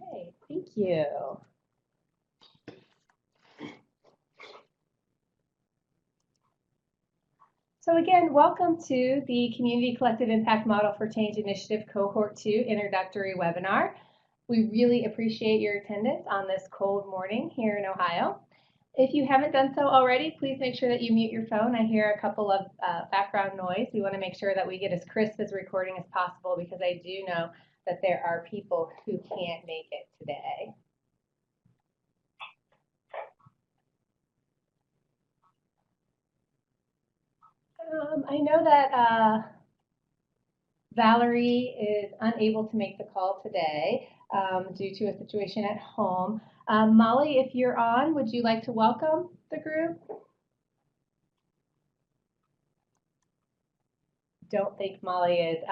right, thank you. So again, welcome to the Community Collective Impact Model for Change Initiative Cohort 2 introductory webinar. We really appreciate your attendance on this cold morning here in Ohio. If you haven't done so already, please make sure that you mute your phone. I hear a couple of background noise. We want to make sure that we get as crisp as recording as possible because I do know that there are people who can't make it today. I know that Valerie is unable to make the call today due to a situation at home. Molly, if you're on, would you like to welcome the group? Don't think Molly is.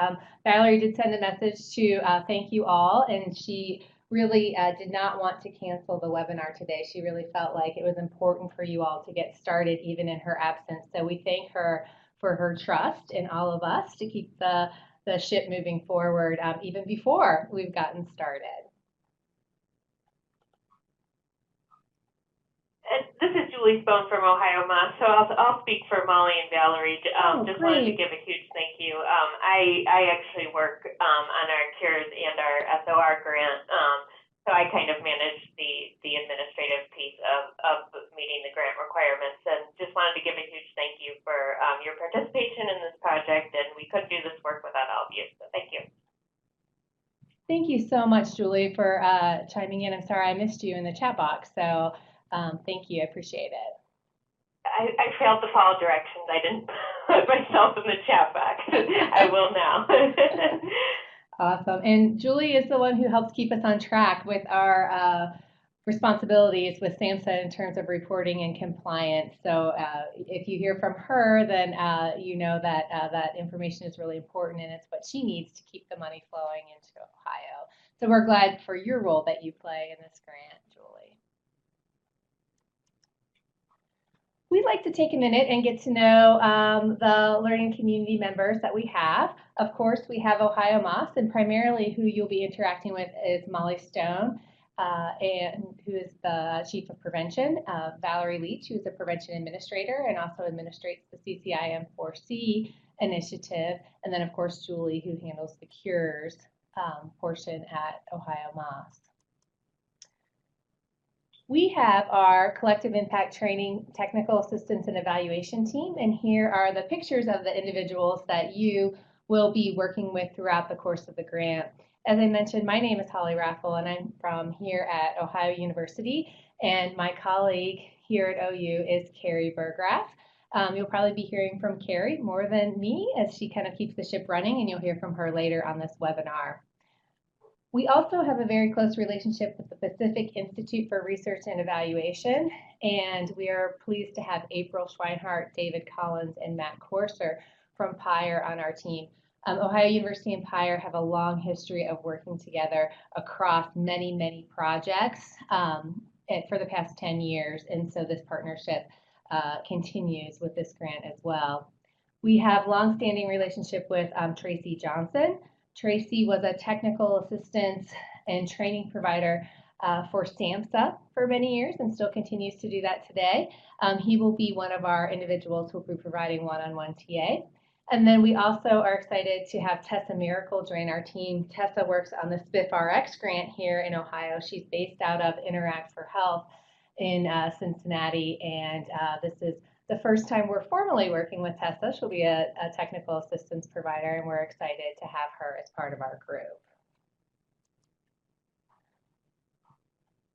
Valerie did send a message to thank you all, and she really did not want to cancel the webinar today. She really felt like it was important for you all to get started even in her absence. So we thank her for her trust in all of us to keep the ship moving forward even before we've gotten started. This is Julie Spohn from Ohio Moss, so I'll speak for Molly and Valerie. Just wanted to give a huge thank you. I actually work on our CARES and our SOR grant, so I kind of manage the administrative piece of meeting the grant requirements, and just wanted to give a huge thank you for your participation in this project, and we couldn't do this work without all of you, so thank you. Thank you so much, Julie, for chiming in. I'm sorry I missed you in the chat box, so thank you, I appreciate it. I failed to follow directions. I didn't put myself in the chat box. I will now. Awesome. And Julie is the one who helps keep us on track with our responsibilities with SAMHSA in terms of reporting and compliance. So if you hear from her, then you know that that information is really important, and it's what she needs to keep the money flowing into Ohio. So we're glad for your role that you play in this grant, Julie. We'd like to take a minute and get to know the learning community members that we have. Of course, we have Ohio Moss, and primarily who you'll be interacting with is Molly Stone, and who is the Chief of Prevention, Valerie Leach, who is a Prevention Administrator and also administrates the CCIM4C initiative, and then of course Julie, who handles the Cures portion at Ohio Moss. We have our Collective Impact Training Technical Assistance and Evaluation team, and here are the pictures of the individuals that you will be working with throughout the course of the grant. As I mentioned, my name is Holly Raffel, and I'm from here at Ohio University, and my colleague here at OU is Carrie Burgraff. You'll probably be hearing from Carrie more than me as she kind of keeps the ship running, and you'll hear from her later on this webinar. We also have a very close relationship with the Pacific Institute for Research and Evaluation, and we are pleased to have April Schweinhart, David Collins, and Matt Corser from PIRE on our team. Ohio University and PIRE have a long history of working together across many, many projects for the past 10 years, and so this partnership continues with this grant as well. We have long-standing relationship with Tracy Johnson. Tracy was a technical assistance and training provider for SAMHSA for many years and still continues to do that today. He will be one of our individuals who will be providing one-on-one TA. And then we also are excited to have Tessa Miracle join our team. Tessa works on the SPIF-RX grant here in Ohio. She's based out of Interact for Health in Cincinnati, and this is the first time we're formally working with Tessa. She'll be a technical assistance provider, and we're excited to have her as part of our group.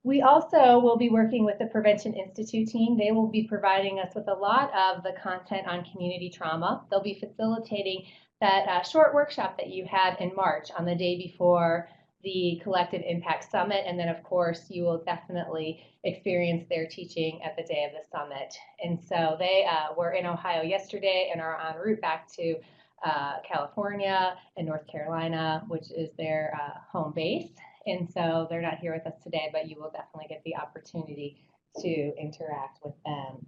We also will be working with the Prevention Institute team. They will be providing us with a lot of the content on community trauma. They'll be facilitating that short workshop that you had in March on the day before the Collective Impact Summit, and then of course you will definitely experience their teaching at the day of the summit. And so they were in Ohio yesterday and are en route back to California and North Carolina, which is their home base. And so they're not here with us today, but you will definitely get the opportunity to interact with them.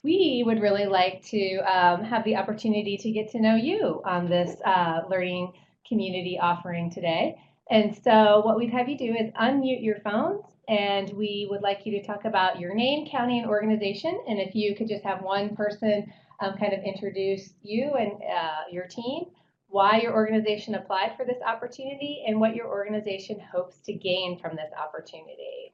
We would really like to have the opportunity to get to know you on this learning community offering today. And so what we'd have you do is unmute your phones, and we would like you to talk about your name, county, and organization. And if you could just have one person kind of introduce you and your team, why your organization applied for this opportunity, and what your organization hopes to gain from this opportunity.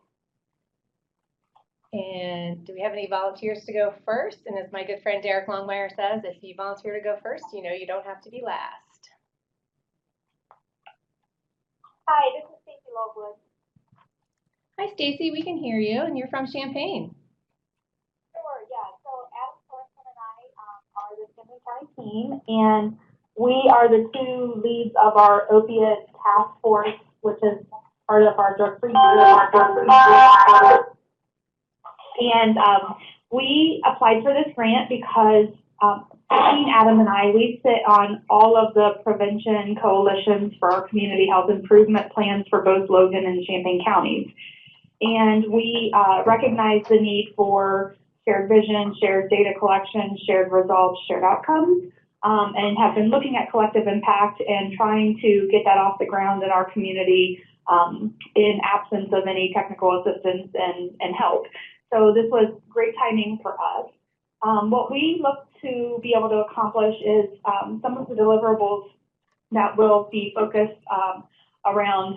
And do we have any volunteers to go first? And as my good friend Derek Longmire says, if you volunteer to go first, you know you don't have to be last. Hi, this is Stacey Lovewood. Hi, Stacey. We can hear you, and you're from Champaign. Sure, yeah. So Adam Thornton and I are the Champaign County team, and we are the two leads of our opiate task force, which is part of our drug-free group. And we applied for this grant because between Adam and I, we sit on all of the prevention coalitions for our community health improvement plans for both Logan and Champaign counties. And we recognize the need for shared vision, shared data collection, shared results, shared outcomes, and have been looking at collective impact and trying to get that off the ground in our community in absence of any technical assistance and help. So this was great timing for us. What we look to be able to accomplish is some of the deliverables that will be focused around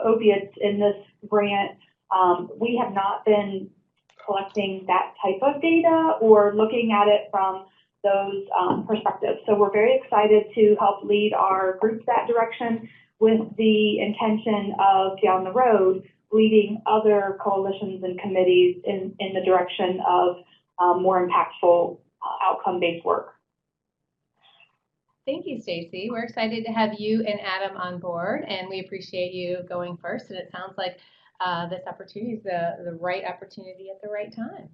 opiates in this grant. We have not been collecting that type of data or looking at it from those perspectives. So we're very excited to help lead our group that direction with the intention of down the road leading other coalitions and committees in the direction of more impactful outcome-based work. Thank you, Stacey. We're excited to have you and Adam on board, and we appreciate you going first. And it sounds like this opportunity is the right opportunity at the right time.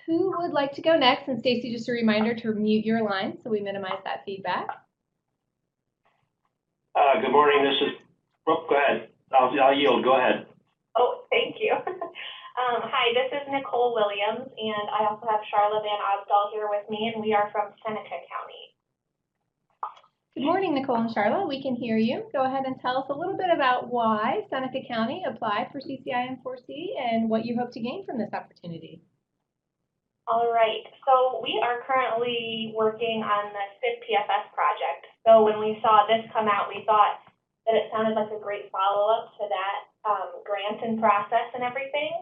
Who would like to go next? And Stacey, just a reminder to mute your line so we minimize that feedback. Good morning. This is, oh, go ahead. I'll yield. Go ahead. Oh, thank you. Hi, this is Nicole Williams, and I also have Charla Van Osdal here with me, and we are from Seneca County. Good morning, Nicole and Charla. We can hear you. Go ahead and tell us a little bit about why Seneca County applied for CCIM4C and what you hope to gain from this opportunity. All right, so we are currently working on the SIP-PFS project. So when we saw this come out, we thought that it sounded like a great follow-up to that grant and process and everything.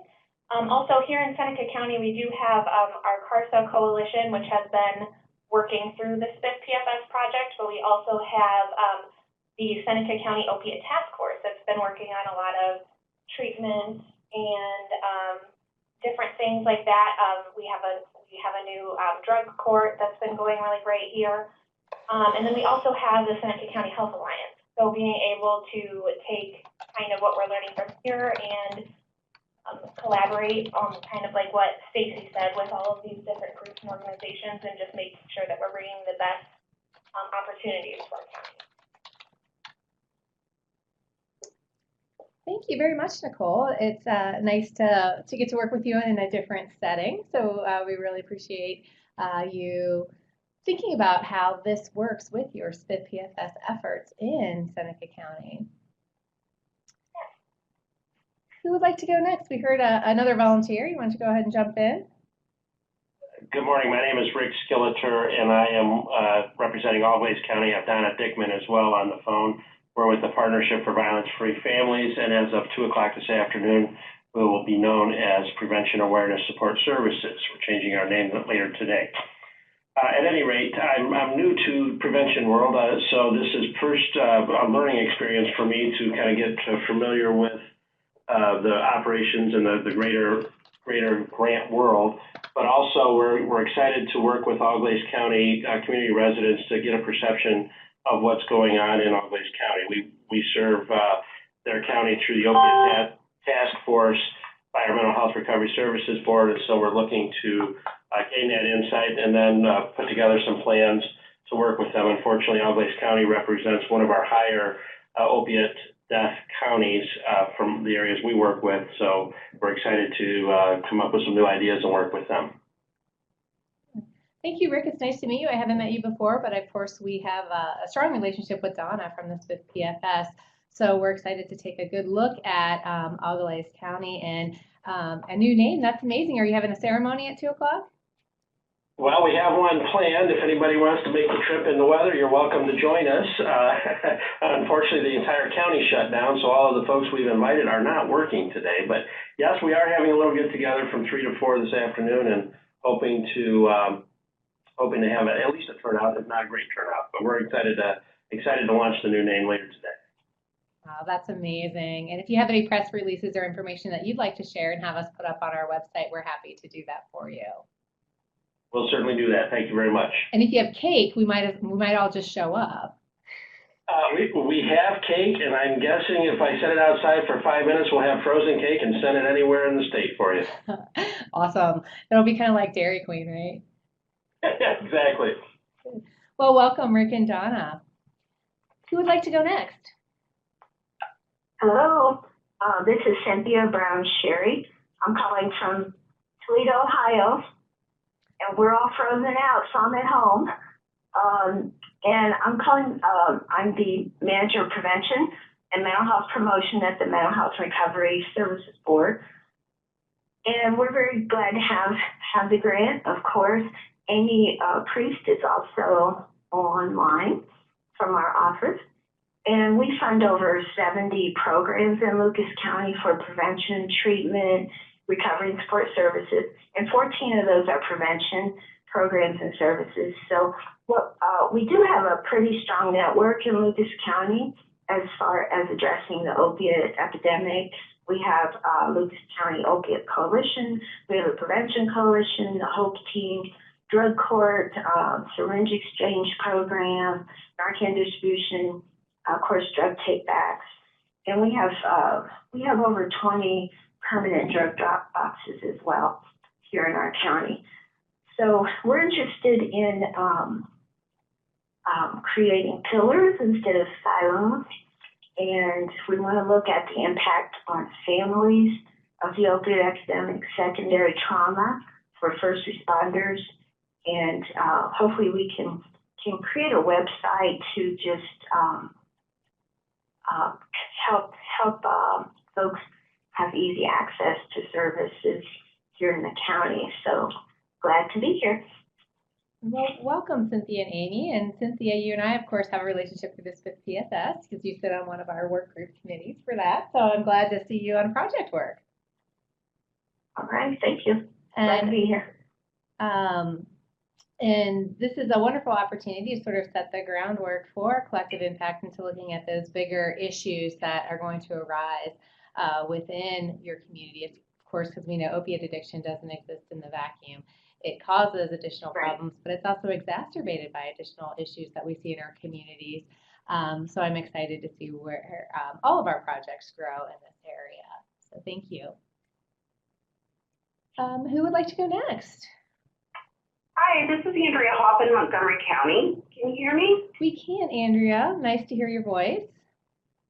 Also here in Seneca County, we do have our CARSA coalition, which has been working through the SIP-PFS project, but we also have the Seneca County Opiate Task Force that's been working on a lot of treatment and different things like that. We have a new drug court that's been going really great here. And then we also have the Seneca County Health Alliance. So being able to take kind of what we're learning from here and collaborate on kind of like what Stacey said with all of these different groups and organizations and just making sure that we're bringing the best opportunities for our county. Thank you very much, Nicole. It's nice to get to work with you in a different setting. So we really appreciate you thinking about how this works with your SIP-PFS efforts in Seneca County. Who would like to go next? We heard another volunteer. You want to go ahead and jump in? Good morning. My name is Rick Skilleter, and I am representing Always County. I have Donna Dickman as well on the phone. We're with the Partnership for Violence-Free Families, and as of 2 o'clock this afternoon, we will be known as Prevention Awareness Support Services. We're changing our name later today. At any rate, I'm new to prevention world, so this is first a learning experience for me to kind of get familiar with the operations and the greater grant world. But also, we're excited to work with Auglaize County community residents to get a perception of what's going on in Auglaize County. We serve their county through the Opiate Task Force by our Mental Health Recovery Services Board, and so we're looking to gain that insight and then put together some plans to work with them. Unfortunately, Auglaize County represents one of our higher opiate death counties from the areas we work with. So we're excited to come up with some new ideas and work with them. Thank you, Rick. It's nice to meet you. I haven't met you before, but of course we have a strong relationship with Donna from the Smith PFS. So we're excited to take a good look at Augalaize County and a new name. That's amazing. Are you having a ceremony at 2 o'clock? Well, we have one planned. If anybody wants to make the trip in the weather, you're welcome to join us. Unfortunately, the entire county shut down, so all of the folks we've invited are not working today. But yes, we are having a little get together from 3 to 4 this afternoon, and hoping to have at least a turnout, if not a great turnout. But we're excited to launch the new name later today. Wow, that's amazing. And if you have any press releases or information that you'd like to share and have us put up on our website, we're happy to do that for you. We'll certainly do that. Thank you very much. And if you have cake, we might all just show up. We have cake, and I'm guessing if I set it outside for 5 minutes, we'll have frozen cake and send it anywhere in the state for you. Awesome. It'll be kind of like Dairy Queen, right? Exactly. Well, welcome, Rick and Donna. Who would like to go next? Hello, this is Cynthia Brown Sherry. I'm calling from Toledo, Ohio, and we're all frozen out, so I'm at home. And I'm calling, I'm the Manager of Prevention and Mental Health Promotion at the Mental Health Recovery Services Board. And we're very glad to have the grant, of course. Amy Priest is also online from our office. And we fund over 70 programs in Lucas County for prevention, treatment, recovery, and support services. And 14 of those are prevention programs and services. So we do have a pretty strong network in Lucas County as far as addressing the opiate epidemic. We have Lucas County Opiate Coalition, we have a Prevention Coalition, the HOPE team, Drug Court, Syringe Exchange Program, Narcan Distribution, of course, drug take-backs. And we have over 20 permanent drug drop boxes as well here in our county. So we're interested in creating pillars instead of silos, and we want to look at the impact on families of the opioid epidemic, secondary trauma for first responders, and hopefully we can create a website to just help folks have easy access to services here in the county. So glad to be here. Well, welcome, Cynthia and Amy. And Cynthia, you and I, of course, have a relationship with this with PFS because you sit on one of our work group committees for that. So I'm glad to see you on project work. All right, thank you. Glad to be here. And this is a wonderful opportunity to sort of set the groundwork for collective impact into looking at those bigger issues that are going to arise within your community. Of course, because we know opiate addiction doesn't exist in the vacuum. It causes additional problems, but it's also exacerbated by additional issues that we see in our communities. So I'm excited to see where all of our projects grow in this area. So thank you. Who would like to go next? Hi, this is Andrea Hoff in Montgomery County. Can you hear me? We can, Andrea. Nice to hear your voice.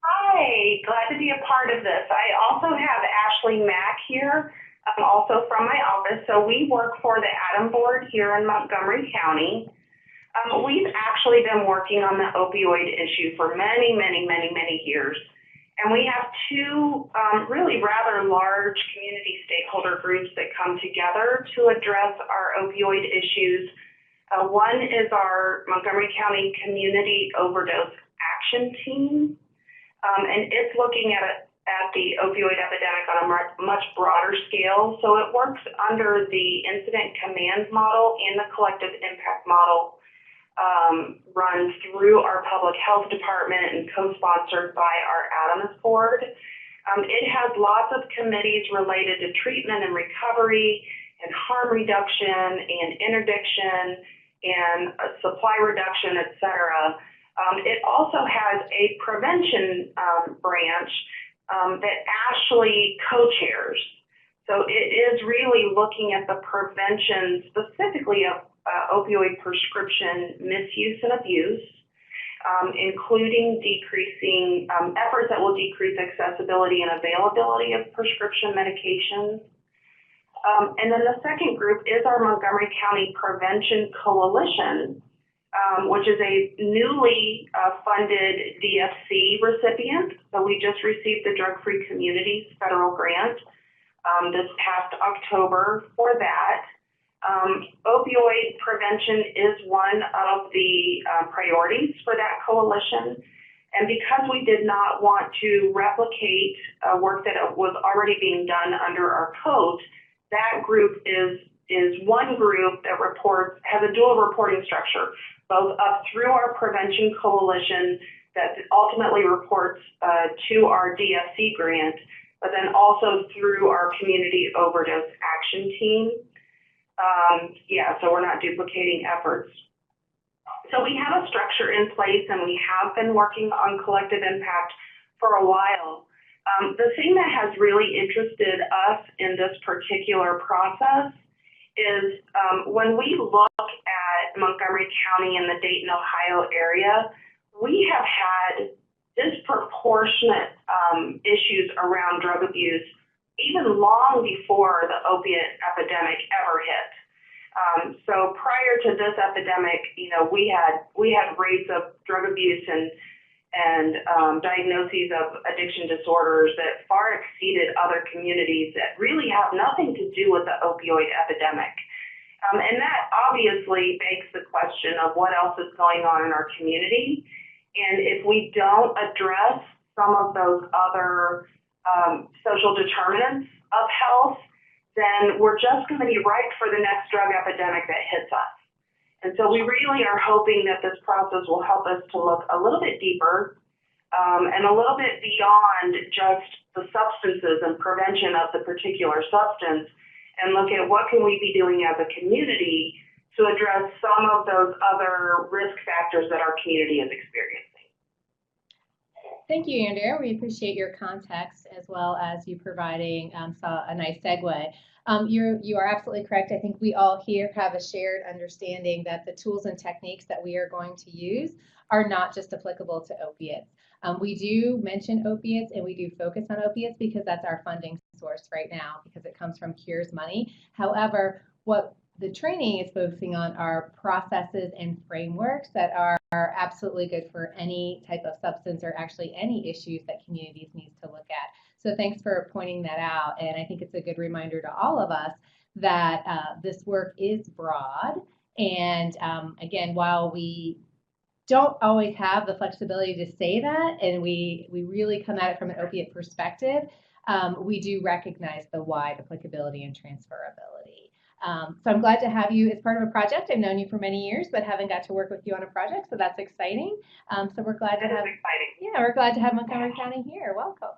Hi, glad to be a part of this. I also have Ashley Mack here, also from my office. So we work for the ADAM board here in Montgomery County. We've actually been working on the opioid issue for many years. And we have two really rather large community stakeholder groups that come together to address our opioid issues. One is our Montgomery County Community Overdose Action Team, and it's looking at the opioid epidemic on a much broader scale. So it works under the incident command model and the collective impact model, run through our public health department and co-sponsored by our ADAMS board. It has lots of committees related to treatment and recovery and harm reduction and interdiction and supply reduction, et cetera. It also has a prevention branch that Ashley co-chairs. So it is really looking at the prevention specifically of opioid prescription misuse and abuse. including decreasing efforts that will decrease accessibility and availability of prescription medications. And then the second group is our Montgomery County Prevention Coalition, which is a newly funded DFC recipient. So we just received the Drug Free Communities federal grant this past October for that. Opioid prevention is one of the priorities for that coalition. And because we did not want to replicate work that was already being done under our code, that group is one group that has a dual reporting structure, both up through our prevention coalition that ultimately reports to our DFC grant, but then also through our community overdose action team. So we're not duplicating efforts. So we have a structure in place, and we have been working on collective impact for a while. The thing that has really interested us in this particular process is when we look at Montgomery County and the Dayton, Ohio area, we have had disproportionate issues around drug abuse even long before the opiate epidemic ever hit. So prior to this epidemic, we had rates of drug abuse and diagnoses of addiction disorders that far exceeded other communities that really have nothing to do with the opioid epidemic. And that obviously begs the question of what else is going on in our community. And if we don't address some of those other social determinants of health, then we're just going to be ripe for the next drug epidemic that hits us. And so we really are hoping that this process will help us to look a little bit deeper and a little bit beyond just the substances and prevention of the particular substance, and look at what can we be doing as a community to address some of those other risk factors that our community is experiencing. Thank you, Andrea. We appreciate your context as well as you providing a nice segue. You are absolutely correct. I think we all here have a shared understanding that the tools and techniques that we are going to use are not just applicable to opiates. We do mention opiates and we do focus on opiates because that's our funding source right now, because it comes from Cures money. However, what the training is focusing on are processes and frameworks that are absolutely good for any type of substance or actually any issues that communities need to look at. So thanks for pointing that out. And I think it's a good reminder to all of us that this work is broad. And again, while we don't always have the flexibility to say that, and we really come at it from an opiate perspective, we do recognize the wide applicability and transferability. So I'm glad to have you as part of a project. I've known you for many years, but haven't got to work with you on a project, so that's exciting. So we're glad to have. Exciting. Yeah, we're glad to have Montgomery County here. Welcome.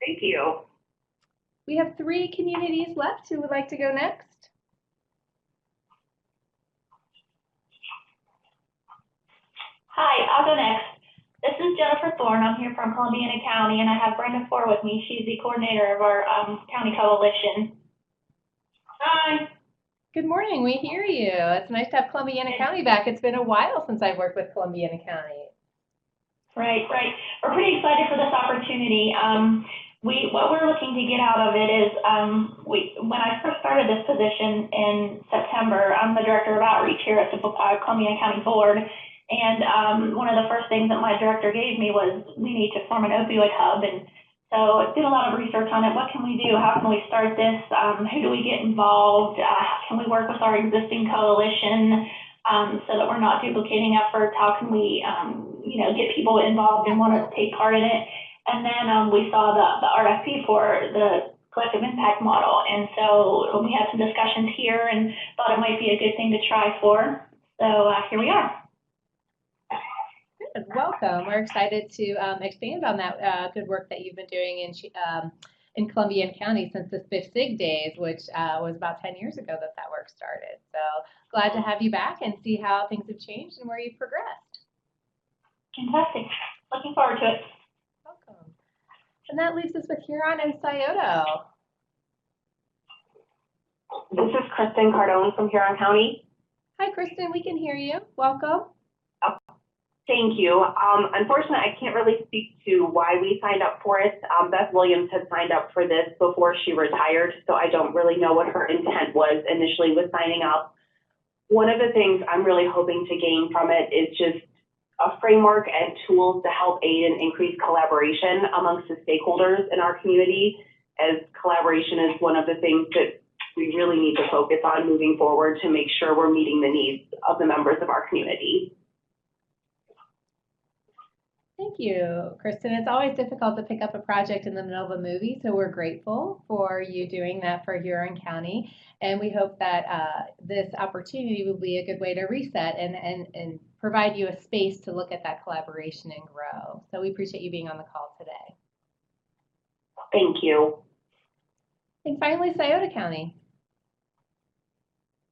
Thank you. We have 3 communities left. Who would like to go next? Hi, I'll go next. This is Jennifer Thorne. I'm here from Columbiana County, and I have Brenda Ford with me. She's the coordinator of our county coalition. Hi. Good morning. We hear you. It's nice to have Columbiana County back. It's been a while since I've worked with Columbiana County. Right. We're pretty excited for this opportunity. What we're looking to get out of it is, when I first started this position in September, I'm the director of outreach here at the Columbiana County Board. And one of the first things that my director gave me was we need to form an opioid hub. And so I did a lot of research on it. What can we do? How can we start this? Who do we get involved? Can we work with our existing coalition so that we're not duplicating efforts? How can we, get people involved and want to take part in it? And then we saw the RFP for the collective impact model. And so we had some discussions here and thought it might be a good thing to try for. So here we are. Good. Welcome. We're excited to expand on that good work that you've been doing in Columbiana County since the Fifth Sig days, which was about 10 years ago that work started. So glad to have you back and see how things have changed and where you've progressed. Fantastic. Looking forward to it. Welcome. And that leaves us with Huron and Scioto. This is Kristen Cardone from Huron County. Hi, Kristen. We can hear you. Welcome. Thank you. Unfortunately, I can't really speak to why we signed up for it. Beth Williams had signed up for this before she retired, so I don't really know what her intent was initially with signing up. One of the things I'm really hoping to gain from it is just a framework and tools to help aid and increase collaboration amongst the stakeholders in our community, as collaboration is one of the things that we really need to focus on moving forward to make sure we're meeting the needs of the members of our community. Thank you, Kristen. It's always difficult to pick up a project in the middle of a movie, so we're grateful for you doing that for Huron County, and we hope that this opportunity will be a good way to reset and provide you a space to look at that collaboration and grow. So we appreciate you being on the call today. Thank you. And finally, Scioto County.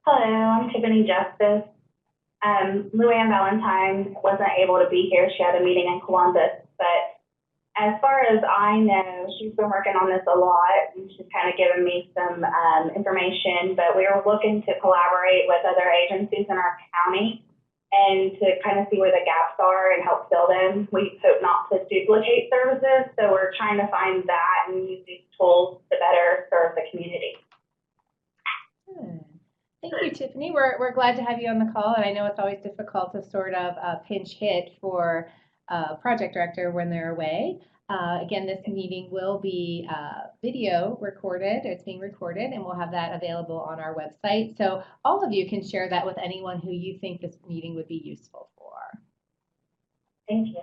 Hello, I'm Tiffany Justice. Luann Valentine wasn't able to be here. She had a meeting in Columbus, but as far as I know, she's been working on this a lot, and she's kind of given me some information, but we were looking to collaborate with other agencies in our county and to kind of see where the gaps are and help fill them. We hope not to duplicate services, so we're trying to find that and use these tools to better serve the community. Thank you, Tiffany. We're glad to have you on the call, and I know it's always difficult to sort of pinch hit for project director when they're away. Again, this meeting will be video recorded. It's being recorded, and we'll have that available on our website. So all of you can share that with anyone who you think this meeting would be useful for. Thank you.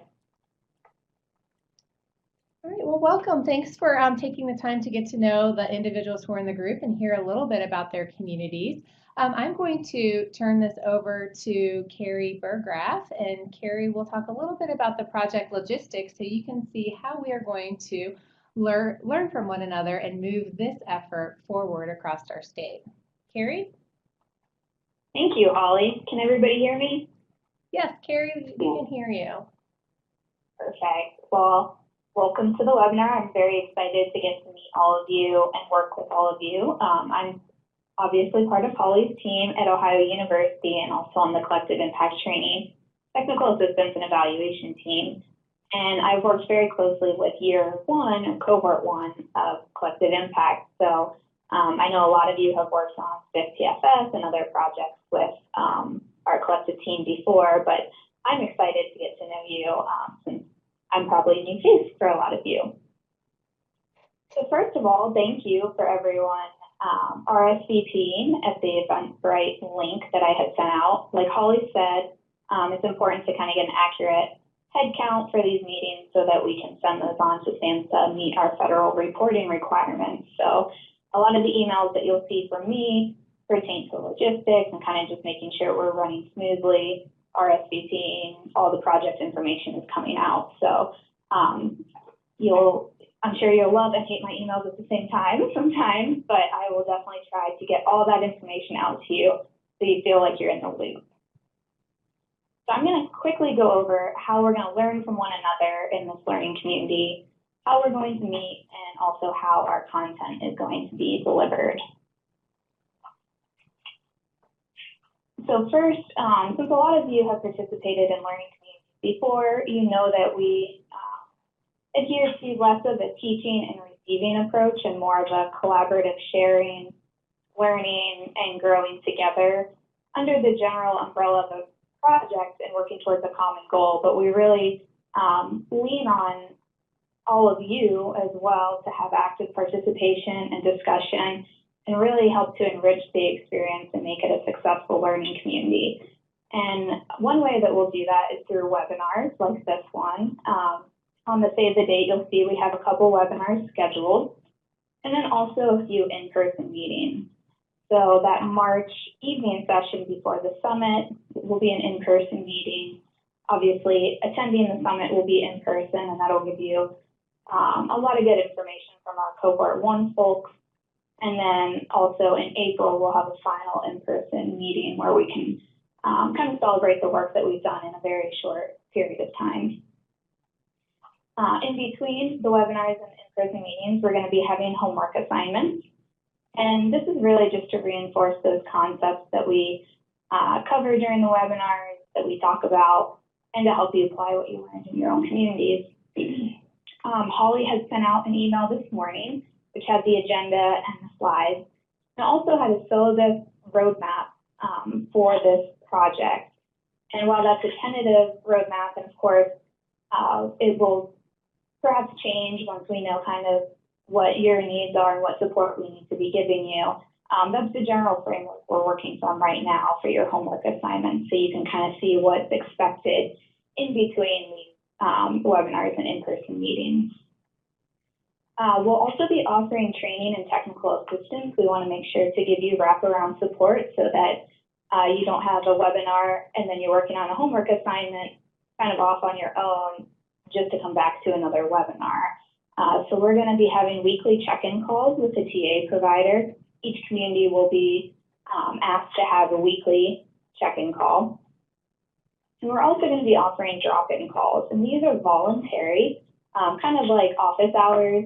All right, well, welcome. Thanks for taking the time to get to know the individuals who are in the group and hear a little bit about their communities. I'm going to turn this over to Carrie Burgraff, and Carrie will talk a little bit about the project logistics so you can see how we are going to learn from one another and move this effort forward across our state. Carrie? Thank you, Holly. Can everybody hear me? Yes, Carrie, we can hear you. Perfect. Well, welcome to the webinar. I'm very excited to get to meet all of you and work with all of you. I'm obviously part of Holly's team at Ohio University and also on the Collective Impact Training Technical Assistance and Evaluation team. And I've worked very closely with year one or cohort one of Collective Impact. So I know a lot of you have worked on SIF-TFS and other projects with our collective team before, but I'm excited to get to know you since I'm probably a new face for a lot of you. So first of all, thank you for everyone RSVPing at the Eventbrite link that I had sent out. Like Holly said, it's important to kind of get an accurate head count for these meetings so that we can send those on to SAMHSA, meet our federal reporting requirements. So a lot of the emails that you'll see from me pertain to logistics and kind of just making sure we're running smoothly. RSVPing, all the project information is coming out. So I'm sure you'll love and hate my emails at the same time sometimes, but I will definitely try to get all that information out to you so you feel like you're in the loop. So I'm going to quickly go over how we're going to learn from one another in this learning community, how we're going to meet, and also how our content is going to be delivered. So first, since a lot of you have participated in learning communities before, you know that we adhere to less of a teaching and receiving approach and more of a collaborative sharing, learning, and growing together under the general umbrella of a project and working towards a common goal. But we really lean on all of you as well to have active participation and discussion and really help to enrich the experience and make it a successful learning community. And one way that we'll do that is through webinars like this one. On the save the date, you'll see we have a couple webinars scheduled, and then also a few in-person meetings. So that March evening session before the summit will be an in-person meeting. Obviously, attending the summit will be in person, and that'll give you a lot of good information from our Cohort 1 folks. And then also in April, we'll have a final in-person meeting where we can kind of celebrate the work that we've done in a very short period of time. In between the webinars and in-person meetings, we're going to be having homework assignments. And this is really just to reinforce those concepts that we cover during the webinars, that we talk about. and to help you apply what you learned in your own communities. Holly has sent out an email this morning, which had the agenda and the slides, and also had a syllabus roadmap for this project. And while that's a tentative roadmap, and of course, it will perhaps change once we know kind of what your needs are and what support we need to be giving you. That's the general framework we're working from right now for your homework assignments, so you can kind of see what's expected in between these webinars and in-person meetings. We'll also be offering training and technical assistance. We want to make sure to give you wraparound support so that you don't have a webinar and then you're working on a homework assignment kind of off on your own just to come back to another webinar. So we're going to be having weekly check-in calls with the TA provider. Each community will be asked to have a weekly check-in call. And we're also going to be offering drop-in calls, and these are voluntary, kind of like office hours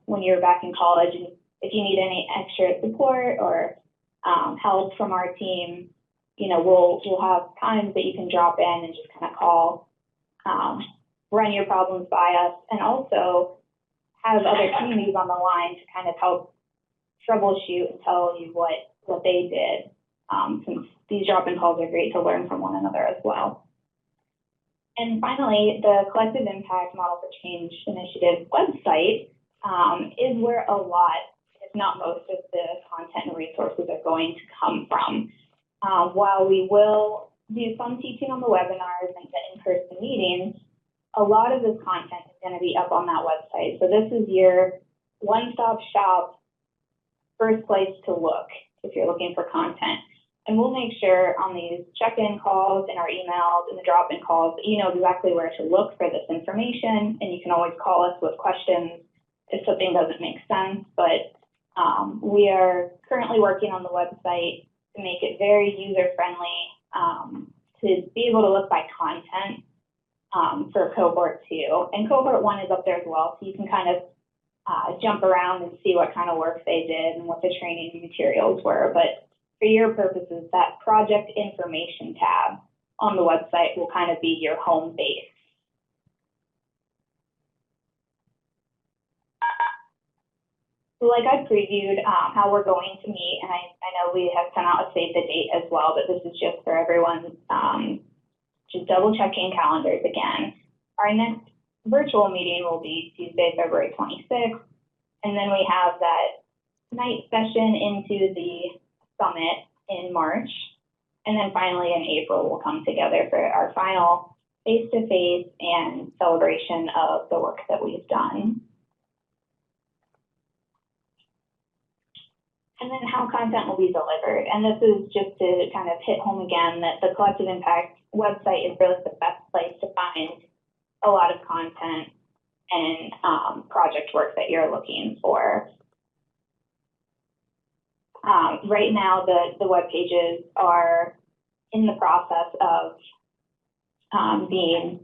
when you're back in college. And if you need any extra support or help from our team, you know, we'll have times that you can drop in and just kind of call, run your problems by us, and also have other communities on the line to kind of help troubleshoot and tell you what they did, since these drop-in calls are great to learn from one another as well. And finally, the Collective Impact Model for Change Initiative website is where a lot, if not most, of the content and resources are going to come from. While we will do some teaching on the webinars and the in-person meetings, a lot of this content is going to be up on that website. So this is your one-stop shop, first place to look if you're looking for content. And we'll make sure on these check-in calls and our emails and the drop-in calls that you know exactly where to look for this information, and you can always call us with questions if something doesn't make sense. But we are currently working on the website to make it very user-friendly, to be able to look by content for Cohort 2. And Cohort 1 is up there as well, so you can kind of jump around and see what kind of work they did and what the training materials were. But for your purposes, that project information tab on the website will kind of be your home base. So like I previewed how we're going to meet, and I know we have sent out a save the date as well, but this is just for everyone, just double checking calendars again. Our next virtual meeting will be Tuesday, February 26th, and then we have that night session into the summit in March, and then finally in April we'll come together for our final face-to-face and celebration of the work that we've done. And then how content will be delivered. And this is just to kind of hit home again that the Collective Impact website is really the best place to find a lot of content and project work that you're looking for. Right now, the web pages are in the process of being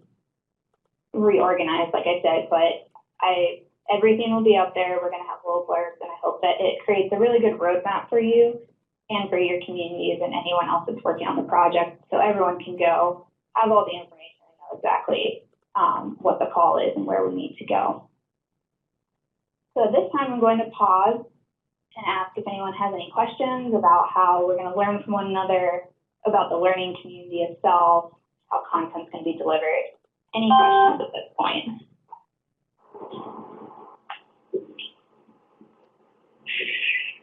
reorganized, like I said, but everything will be up there. We're going to have little blurbs, and I hope that it creates a really good roadmap for you and for your communities and anyone else that's working on the project, so everyone can go have all the information and know exactly what the call is and where we need to go. So at this time, I'm going to pause and ask if anyone has any questions about how we're going to learn from one another, about the learning community itself, how content's going to be delivered. Any questions at this point?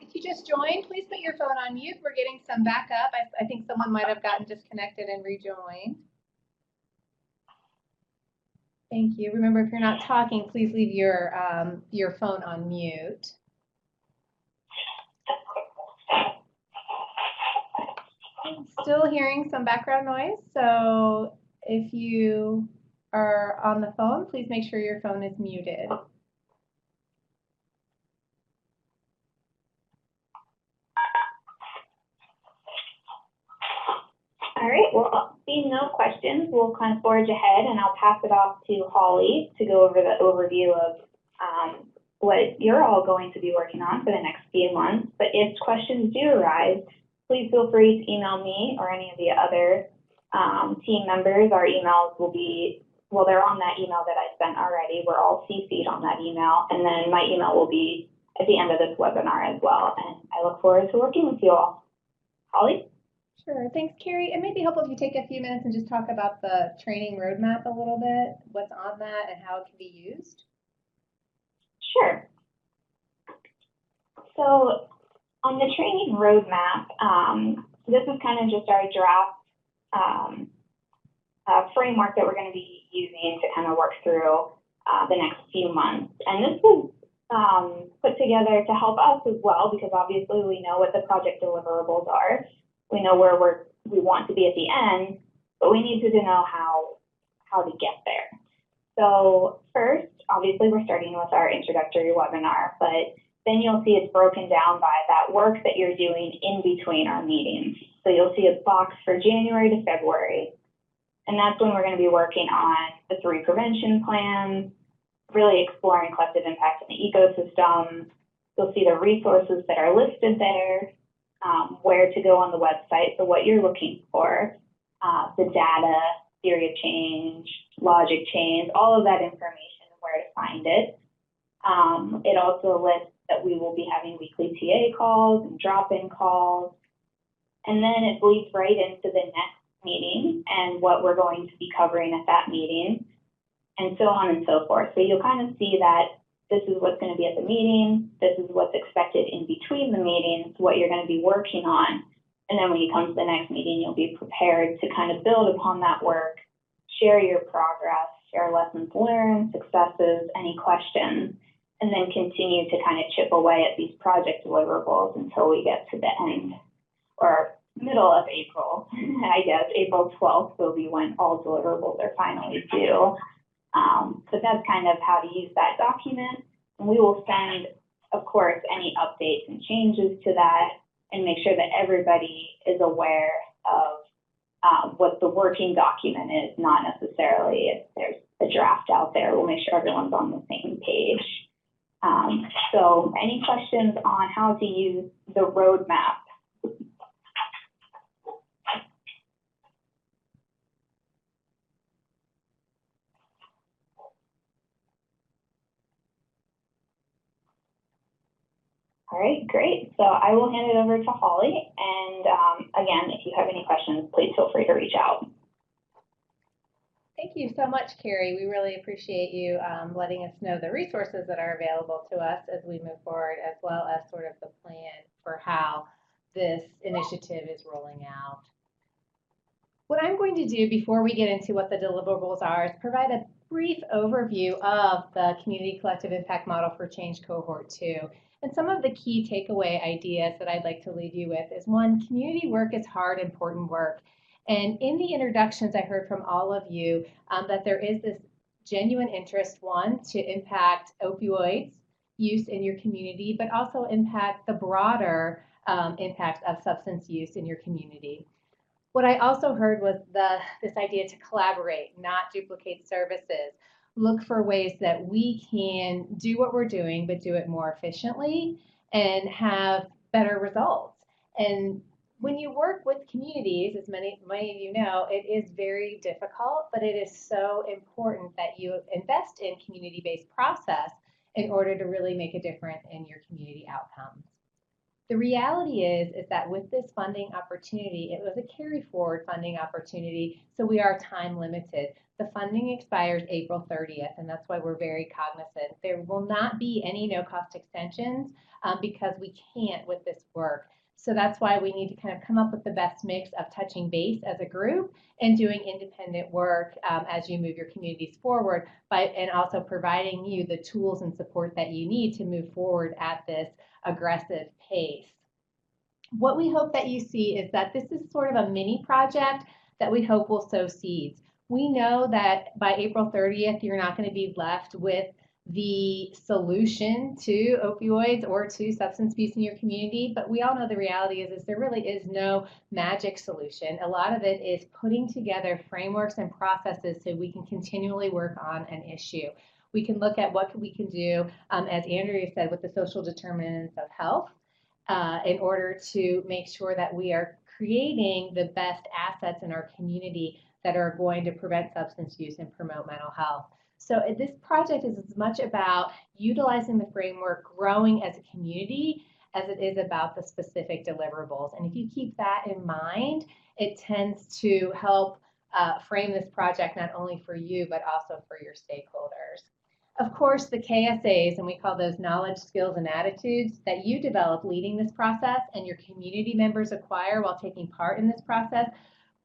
If you just joined, please put your phone on mute. We're getting some backup. I think someone might have gotten disconnected and rejoined. Thank you. Remember, if you're not talking, please leave your phone on mute. I'm still hearing some background noise, so if you are on the phone, please make sure your phone is muted. All right, well, seeing no questions, we'll kind of forge ahead, and I'll pass it off to Holly to go over the overview of what you're all going to be working on for the next few months. But if questions do arise, please feel free to email me or any of the other team members, our emails will be, well, they're on that email that I sent already. We're all CC'd on that email. And then my email will be at the end of this webinar as well. And I look forward to working with you all. Holly? Sure. Thanks, Carrie. It may be helpful if you take a few minutes and just talk about the training roadmap a little bit, what's on that and how it can be used. Sure. So on the training roadmap, this is kind of just our draft framework that we're going to be using to kind of work through the next few months. And this was put together to help us as well, because obviously we know what the project deliverables are. We know where we want to be at the end, but we need to know how to get there. So first, obviously we're starting with our introductory webinar, but then you'll see it's broken down by that work that you're doing in between our meetings. So you'll see a box for January to February. And that's when we're going to be working on the 3 prevention plans, really exploring collective impact in the ecosystem. You'll see the resources that are listed there, where to go on the website, so what you're looking for, the data, theory of change, logic chains, all of that information, where to find it. It also lists that we will be having weekly TA calls and drop-in calls. And then it bleeds right into the next meeting and what we're going to be covering at that meeting, and so on and so forth. So you'll kind of see that this is what's going to be at the meeting, this is what's expected in between the meetings, what you're going to be working on. And then when you come to the next meeting, you'll be prepared to kind of build upon that work, share your progress, share lessons learned, successes, any questions, and then continue to kind of chip away at these project deliverables until we get to the end, or middle of April. I guess April 12th will be when all deliverables are finally due. So that's kind of how to use that document. And we will send, of course, any updates and changes to that and make sure that everybody is aware of what the working document is, not necessarily if there's a draft out there. We'll make sure everyone's on the same page. So any questions on how to use the roadmap? All right, great. So I will hand it over to Holly. And again, if you have any questions, please feel free to reach out. Thank you so much, Carrie. We really appreciate you letting us know the resources that are available to us as we move forward, as well as sort of the plan for how this initiative is rolling out. What I'm going to do before we get into what the deliverables are is provide a brief overview of the Community Collective Impact Model for Change Cohort 2. And some of the key takeaway ideas that I'd like to leave you with is, one, community work is hard, important work. And in the introductions, I heard from all of you that there is this genuine interest, one, to impact opioids use in your community, but also impact the broader impact of substance use in your community. What I also heard was this idea to collaborate, not duplicate services. Look for ways that we can do what we're doing, but do it more efficiently and have better results. And when you work with communities, as many of you know, it is very difficult, but it is so important that you invest in community-based process in order to really make a difference in your community outcomes. The reality is that with this funding opportunity, it was a carry forward funding opportunity, so we are time limited. The funding expires April 30th, and that's why we're very cognizant. There will not be any no-cost extensions because we can't with this work. So that's why we need to kind of come up with the best mix of touching base as a group and doing independent work as you move your communities forward, and also providing you the tools and support that you need to move forward at this aggressive pace. What we hope that you see is that this is sort of a mini project that we hope will sow seeds. We know that by April 30th, you're not going to be left with the solution to opioids or to substance abuse in your community, but we all know the reality is there really is no magic solution. A lot of it is putting together frameworks and processes so we can continually work on an issue. We can look at what we can do, as Andrea said, with the social determinants of health in order to make sure that we are creating the best assets in our community that are going to prevent substance use and promote mental health. So this project is as much about utilizing the framework, growing as a community, as it is about the specific deliverables. And if you keep that in mind, it tends to help frame this project not only for you, but also for your stakeholders. Of course, the KSAs, and we call those knowledge, skills, and attitudes that you develop leading this process and your community members acquire while taking part in this process,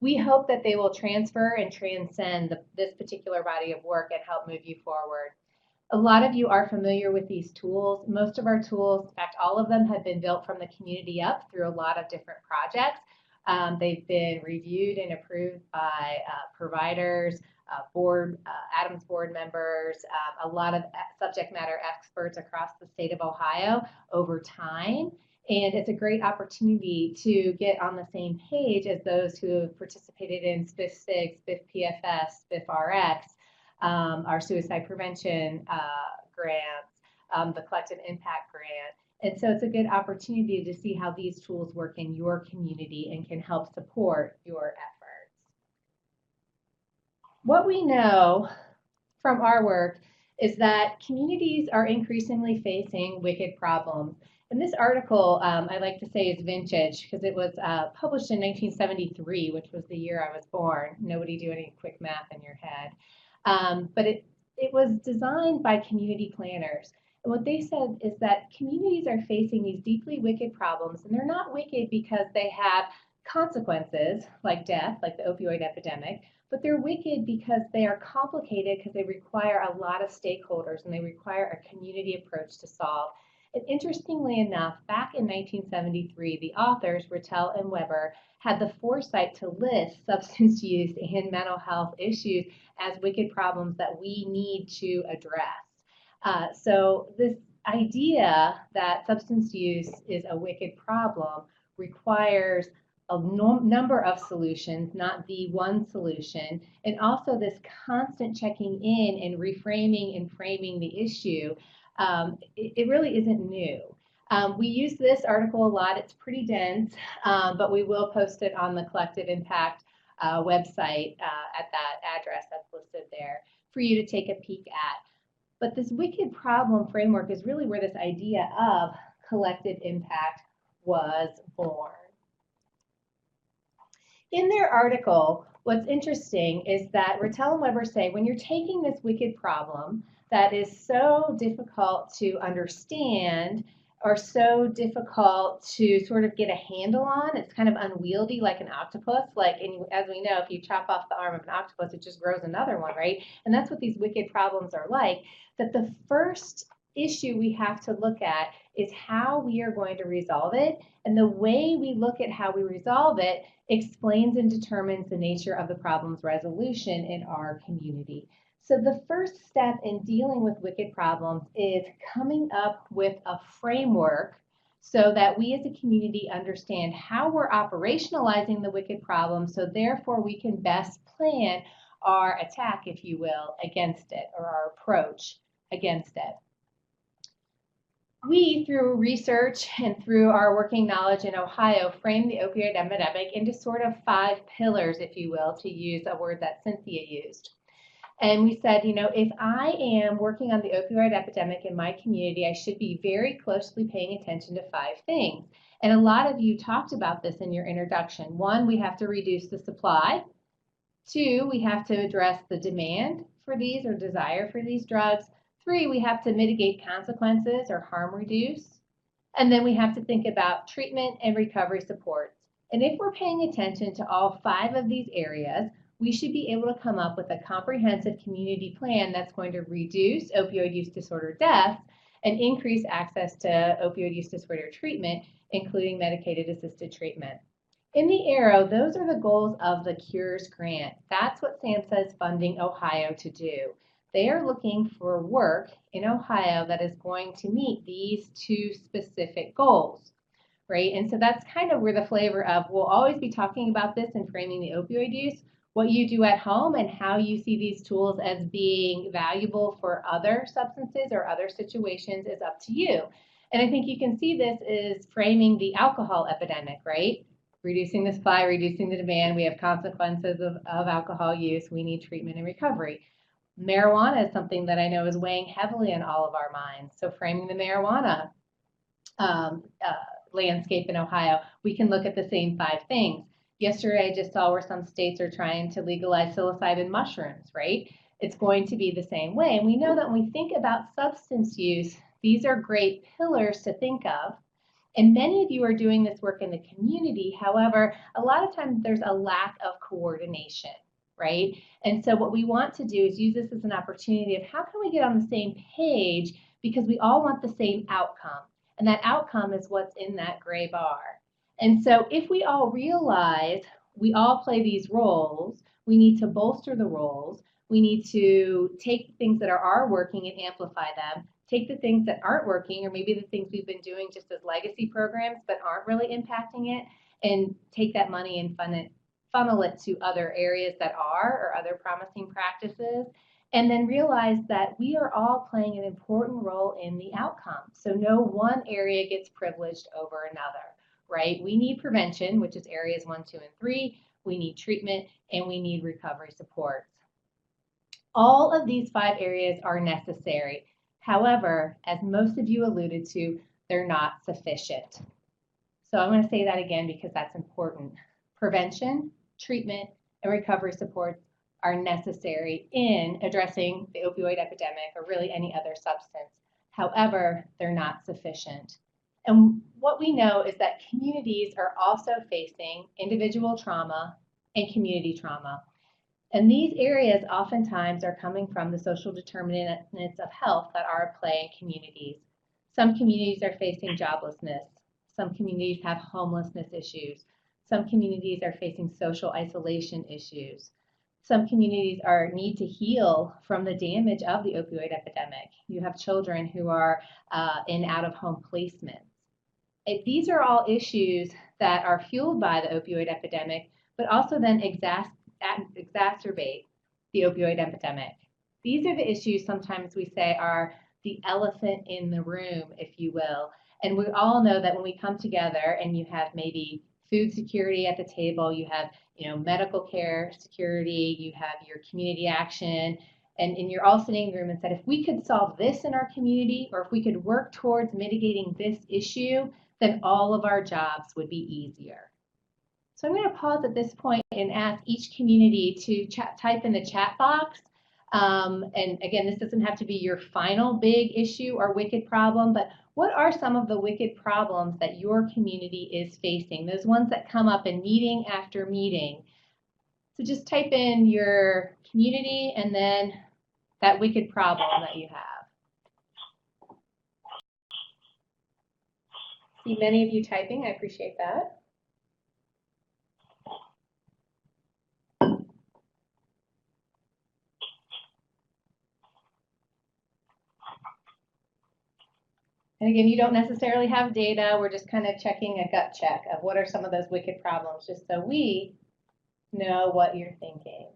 we hope that they will transfer and transcend this particular body of work and help move you forward. A lot of you are familiar with these tools. Most of our tools, in fact, all of them have been built from the community up through a lot of different projects. They've been reviewed and approved by providers, Adams board members, a lot of subject matter experts across the state of Ohio over time. And it's a great opportunity to get on the same page as those who have participated in SPIF-6, SPIF-PFS, SPIF-RX, our suicide prevention grants, the collective impact grant. And so it's a good opportunity to see how these tools work in your community and can help support your efforts. What we know from our work is that communities are increasingly facing wicked problems. And this article, I like to say, is vintage because it was published in 1973, which was the year I was born. Nobody do any quick math in your head. But it was designed by community planners. And what they said is that communities are facing these deeply wicked problems, and they're not wicked because they have consequences like death, like the opioid epidemic, but they're wicked because they are complicated because they require a lot of stakeholders and they require a community approach to solve. And interestingly enough, back in 1973, the authors, Rittel and Weber, had the foresight to list substance use and mental health issues as wicked problems that we need to address. So this idea that substance use is a wicked problem requires a number of solutions, not the one solution, and also this constant checking in and reframing and framing the issue. It really isn't new. We use this article a lot. It's pretty dense, but we will post it on the Collective Impact website at that address that's listed there for you to take a peek at. But this wicked problem framework is really where this idea of collective impact was born. In their article, what's interesting is that Rittel and Weber say when you're taking this wicked problem that is so difficult to understand or so difficult to sort of get a handle on, it's kind of unwieldy like an octopus. Like, and as we know, if you chop off the arm of an octopus, it just grows another one, right? And that's what these wicked problems are like, that the first issue we have to look at is how we are going to resolve it. And the way we look at how we resolve it explains and determines the nature of the problem's resolution in our community. So the first step in dealing with wicked problems is coming up with a framework so that we as a community understand how we're operationalizing the wicked problem, so therefore we can best plan our attack, if you will, against it, or our approach against it. We, through research and through our working knowledge in Ohio, framed the opioid epidemic into sort of 5 pillars, if you will, to use a word that Cynthia used. And we said, you know, if I am working on the opioid epidemic in my community, I should be very closely paying attention to 5 things. And a lot of you talked about this in your introduction. 1, we have to reduce the supply. 2, we have to address the demand for these or desire for these drugs. 3, we have to mitigate consequences or harm reduce. And then we have to think about treatment and recovery supports. And if we're paying attention to all 5 of these areas, we should be able to come up with a comprehensive community plan that's going to reduce opioid use disorder deaths and increase access to opioid use disorder treatment, including medicated assisted treatment. In the arrow, those are the goals of the CURES grant. That's what SAMHSA is funding Ohio to do. They are looking for work in Ohio that is going to meet these 2 specific goals, right? And so that's kind of where the flavor of, we'll always be talking about this and framing the opioid use. What you do at home and how you see these tools as being valuable for other substances or other situations is up to you. And I think you can see this is framing the alcohol epidemic, right? reducing the supply, reducing the demand. We have consequences of alcohol use. We need treatment and recovery. Marijuana is something that I know is weighing heavily on all of our minds. So framing the marijuana landscape in Ohio, we can look at the same 5 things. Yesterday, I just saw where some states are trying to legalize psilocybin mushrooms, right? It's going to be the same way. And we know that when we think about substance use, these are great pillars to think of. And many of you are doing this work in the community. However, a lot of times there's a lack of coordination, right? And so what we want to do is use this as an opportunity of how can we get on the same page, because we all want the same outcome. And that outcome is what's in that gray bar. And so if we all realize we all play these roles, we need to bolster the roles. We need to take things that are working and amplify them, take the things that aren't working, or maybe the things we've been doing just as legacy programs but aren't really impacting it, and take that money and funnel it to other areas that are, or other promising practices. And then realize that we are all playing an important role in the outcome. So no one area gets privileged over another, right? We need prevention, which is areas 1, 2, and 3. We need treatment, and we need recovery supports. All of these 5 areas are necessary. However, as most of you alluded to, they're not sufficient. So I'm going to say that again because that's important. Prevention, treatment, and recovery supports are necessary in addressing the opioid epidemic, or really any other substance. However, they're not sufficient. And what we know is that communities are also facing individual trauma and community trauma. And these areas oftentimes are coming from the social determinants of health that are at play in communities. Some communities are facing joblessness. Some communities have homelessness issues. Some communities are facing social isolation issues. Some communities need to heal from the damage of the opioid epidemic. You have children who are in out-of-home placements. These are all issues that are fueled by the opioid epidemic, but also then exacerbate the opioid epidemic. These are the issues sometimes we say are the elephant in the room, if you will. And we all know that when we come together and you have maybe food security at the table, you have medical care security, you have your community action, and you're all sitting in the room and said, if we could solve this in our community, or if we could work towards mitigating this issue, then all of our jobs would be easier. So I'm going to pause at this point and ask each community to type in the chat box. And again, this doesn't have to be your final big issue or wicked problem, but what are some of the wicked problems that your community is facing? Those ones that come up in meeting after meeting. So just type in your community and then that wicked problem that you have. See many of you typing. I appreciate that. And again, you don't necessarily have data. We're just kind of checking a gut check of what are some of those wicked problems, just so we know what you're thinking.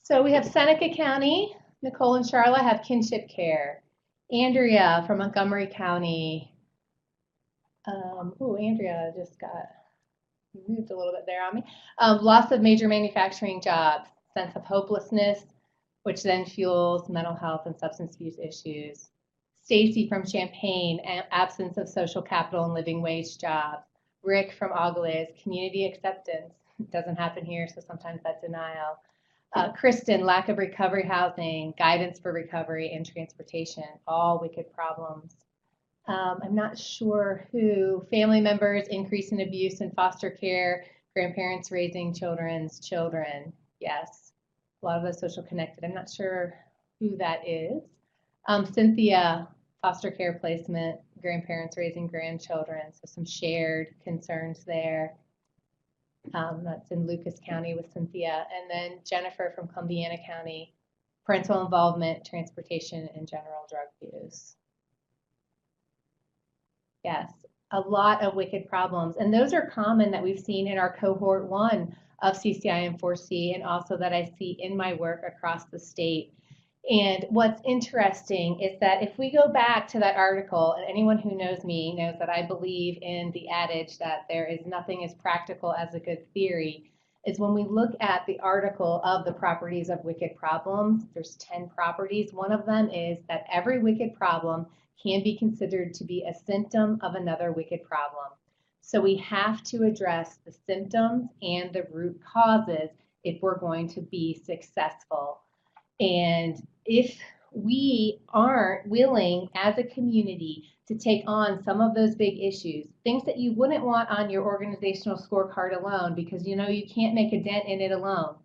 So we have Seneca County. Nicole and Charlotte have kinship care. Andrea from Montgomery County. Andrea just moved a little bit there on me. Loss of major manufacturing jobs, sense of hopelessness, which then fuels mental health and substance abuse issues. Stacy from Champaign, absence of social capital and living wage jobs. Rick from Augalaize, community acceptance. It doesn't happen here, so sometimes that's denial. Kristen, lack of recovery housing, guidance for recovery, and transportation, all wicked problems. I'm not sure who. Family members, increase in abuse in foster care, grandparents raising children's children. Yes, a lot of those social connected. I'm not sure who that is. Cynthia, foster care placement, grandparents raising grandchildren, so some shared concerns there. That's in Lucas County with Cynthia. And then Jennifer from Columbiana County, parental involvement, transportation, and general drug use. Yes, a lot of wicked problems. And those are common that we've seen in our Cohort 1 of CCIM4C, and also that I see in my work across the state. And what's interesting is that if we go back to that article, and anyone who knows me knows that I believe in the adage that there is nothing as practical as a good theory, is when we look at the article of the properties of wicked problems, there's 10 properties. One of them is that every wicked problem can be considered to be a symptom of another wicked problem. So we have to address the symptoms and the root causes if we're going to be successful. And if we aren't willing as a community to take on some of those big issues, things that you wouldn't want on your organizational scorecard alone because you know you can't make a dent in it alone,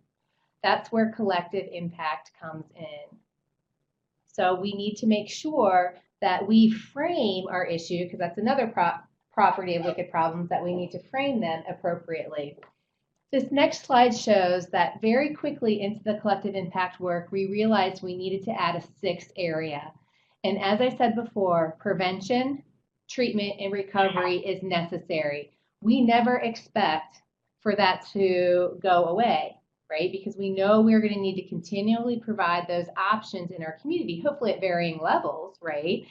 that's where collective impact comes in. So we need to make sure that we frame our issue, because that's another property of wicked problems, that we need to frame them appropriately. This next slide shows that very quickly into the collective impact work, we realized we needed to add a sixth area. And as I said before, prevention, treatment, and recovery is necessary. We never expect for that to go away, right? Because we know we're going to need to continually provide those options in our community, hopefully at varying levels, right?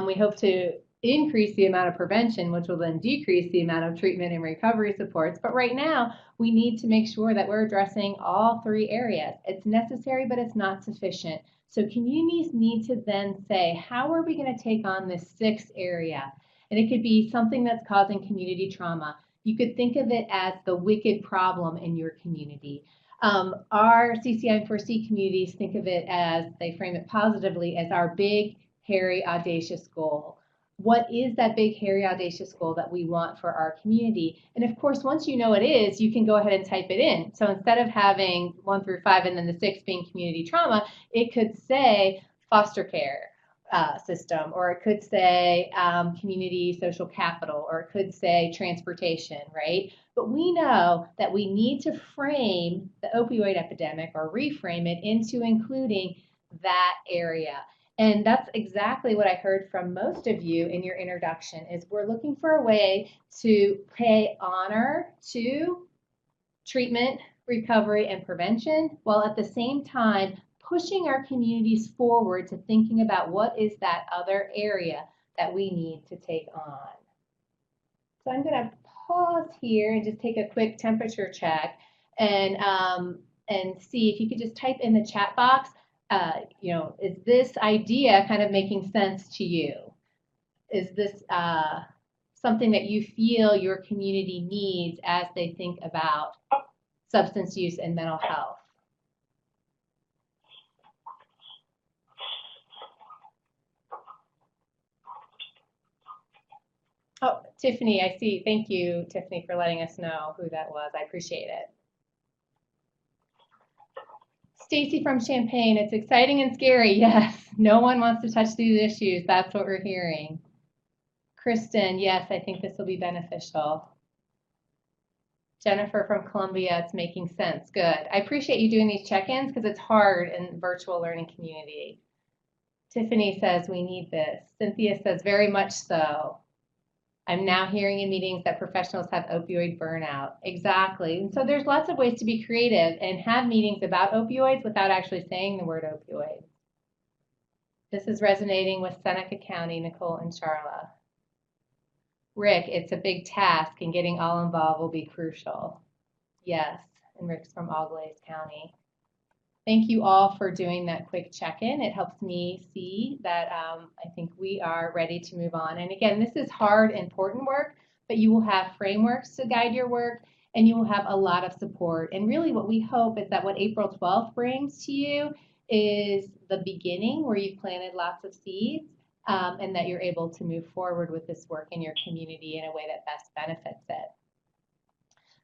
We hope to increase the amount of prevention, which will then decrease the amount of treatment and recovery supports. But right now, we need to make sure that we're addressing all three areas. It's necessary, but it's not sufficient. So communities need to then say, how are we going to take on this sixth area? And it could be something that's causing community trauma. You could think of it as the wicked problem in your community. Our CCIM4C communities think of it as, they frame it positively, as our big, hairy, audacious goal. What is that big, hairy, audacious goal that we want for our community? And of course, once you know what it is, you can go ahead and type it in. So instead of having 1 through 5 and then the 6 being community trauma, it could say foster care system, or it could say community social capital, or it could say transportation, right? But we know that we need to frame the opioid epidemic, or reframe it, into including that area. And that's exactly what I heard from most of you in your introduction, is we're looking for a way to pay honor to treatment, recovery, and prevention, while at the same time pushing our communities forward to thinking about what is that other area that we need to take on. So I'm going to pause here and just take a quick temperature check and see if you could just type in the chat box. Is this idea kind of making sense to you? Is this something that you feel your community needs as they think about substance use and mental health? Oh, Tiffany, I see. Thank you, Tiffany, for letting us know who that was. I appreciate it. Stacy from Champaign, it's exciting and scary. Yes, no one wants to touch these issues. That's what we're hearing. Kristen, yes, I think this will be beneficial. Jennifer from Columbia, it's making sense. Good. I appreciate you doing these check-ins because it's hard in virtual learning community. Tiffany says we need this. Cynthia says very much so. I'm now hearing in meetings that professionals have opioid burnout. Exactly. And so there's lots of ways to be creative and have meetings about opioids without actually saying the word opioid. This is resonating with Seneca County, Nicole and Charla. Rick, it's a big task and getting all involved will be crucial. Yes, and Rick's from Auglaize County. Thank you all for doing that quick check-in. It helps me see that I think we are ready to move on. And again, this is hard, important work, but you will have frameworks to guide your work, and you will have a lot of support. And really what we hope is that what April 12th brings to you is the beginning where you've planted lots of seeds, and that you're able to move forward with this work in your community in a way that best benefits it.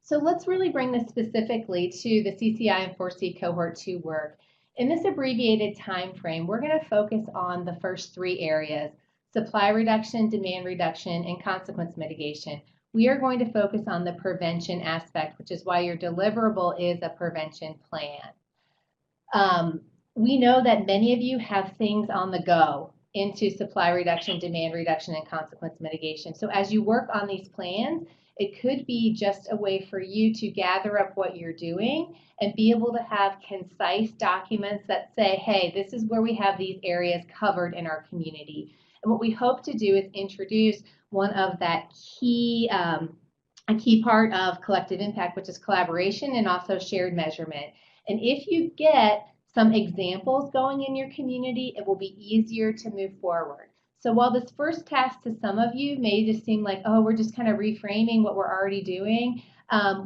So let's really bring this specifically to the CCIM4C Cohort 2 work. In this abbreviated time frame, we're going to focus on the first three areas: supply reduction, demand reduction, and consequence mitigation. We are going to focus on the prevention aspect, which is why your deliverable is a prevention plan. We know that many of you have things on the go into supply reduction, demand reduction, and consequence mitigation. So as you work on these plans, It could be just a way for you to gather up what you're doing and be able to have concise documents that say, hey, this is where we have these areas covered in our community. And what we hope to do is introduce one of that key, a key part of collective impact, which is collaboration and also shared measurement. And if you get some examples going in your community, it will be easier to move forward. So while this first task to some of you may just seem like, oh, we're just kind of reframing what we're already doing,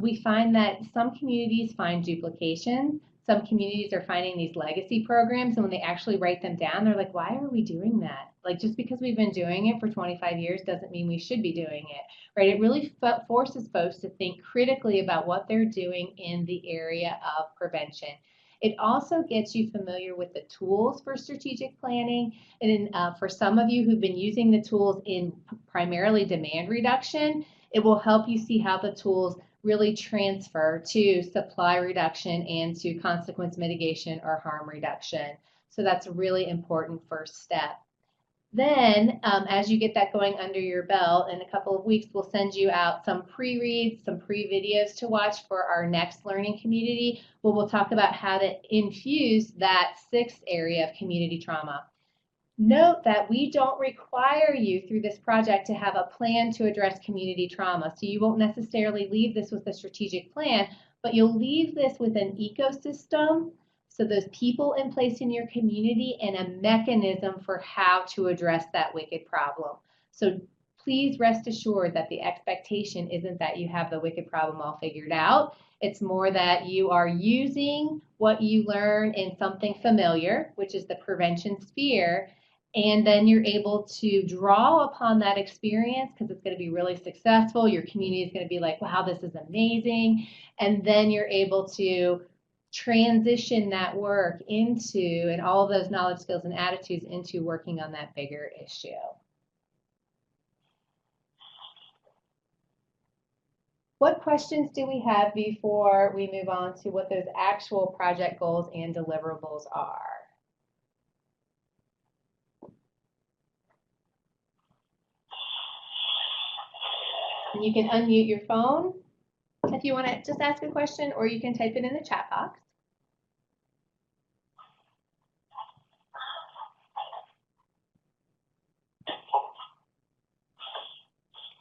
we find that some communities find duplication. Some communities are finding these legacy programs, and when they actually write them down, they're like, why are we doing that? Like, just because we've been doing it for 25 years doesn't mean we should be doing it, right? It really forces folks to think critically about what they're doing in the area of prevention. It also gets you familiar with the tools for strategic planning. And for some of you who've been using the tools in primarily demand reduction, it will help you see how the tools really transfer to supply reduction and to consequence mitigation or harm reduction. So that's a really important first step. Then, as you get that going under your belt, in a couple of weeks, we'll send you out some pre-reads, some pre-videos to watch for our next learning community, where we'll talk about how to infuse that sixth area of community trauma. Note that we don't require you through this project to have a plan to address community trauma. So you won't necessarily leave this with a strategic plan, but you'll leave this with an ecosystem. So those people in place in your community and a mechanism for how to address that wicked problem. So please rest assured that the expectation isn't that you have the wicked problem all figured out. It's more that you are using what you learn in something familiar, which is the prevention sphere, and then you're able to draw upon that experience because it's going to be really successful. Your community is going to be like, wow, this is amazing. And then you're able to transition that work into, and all of those knowledge, skills, and attitudes into working on that bigger issue. What questions do we have before we move on to what those actual project goals and deliverables are? And you can unmute your phone if you want to just ask a question, or you can type it in the chat box.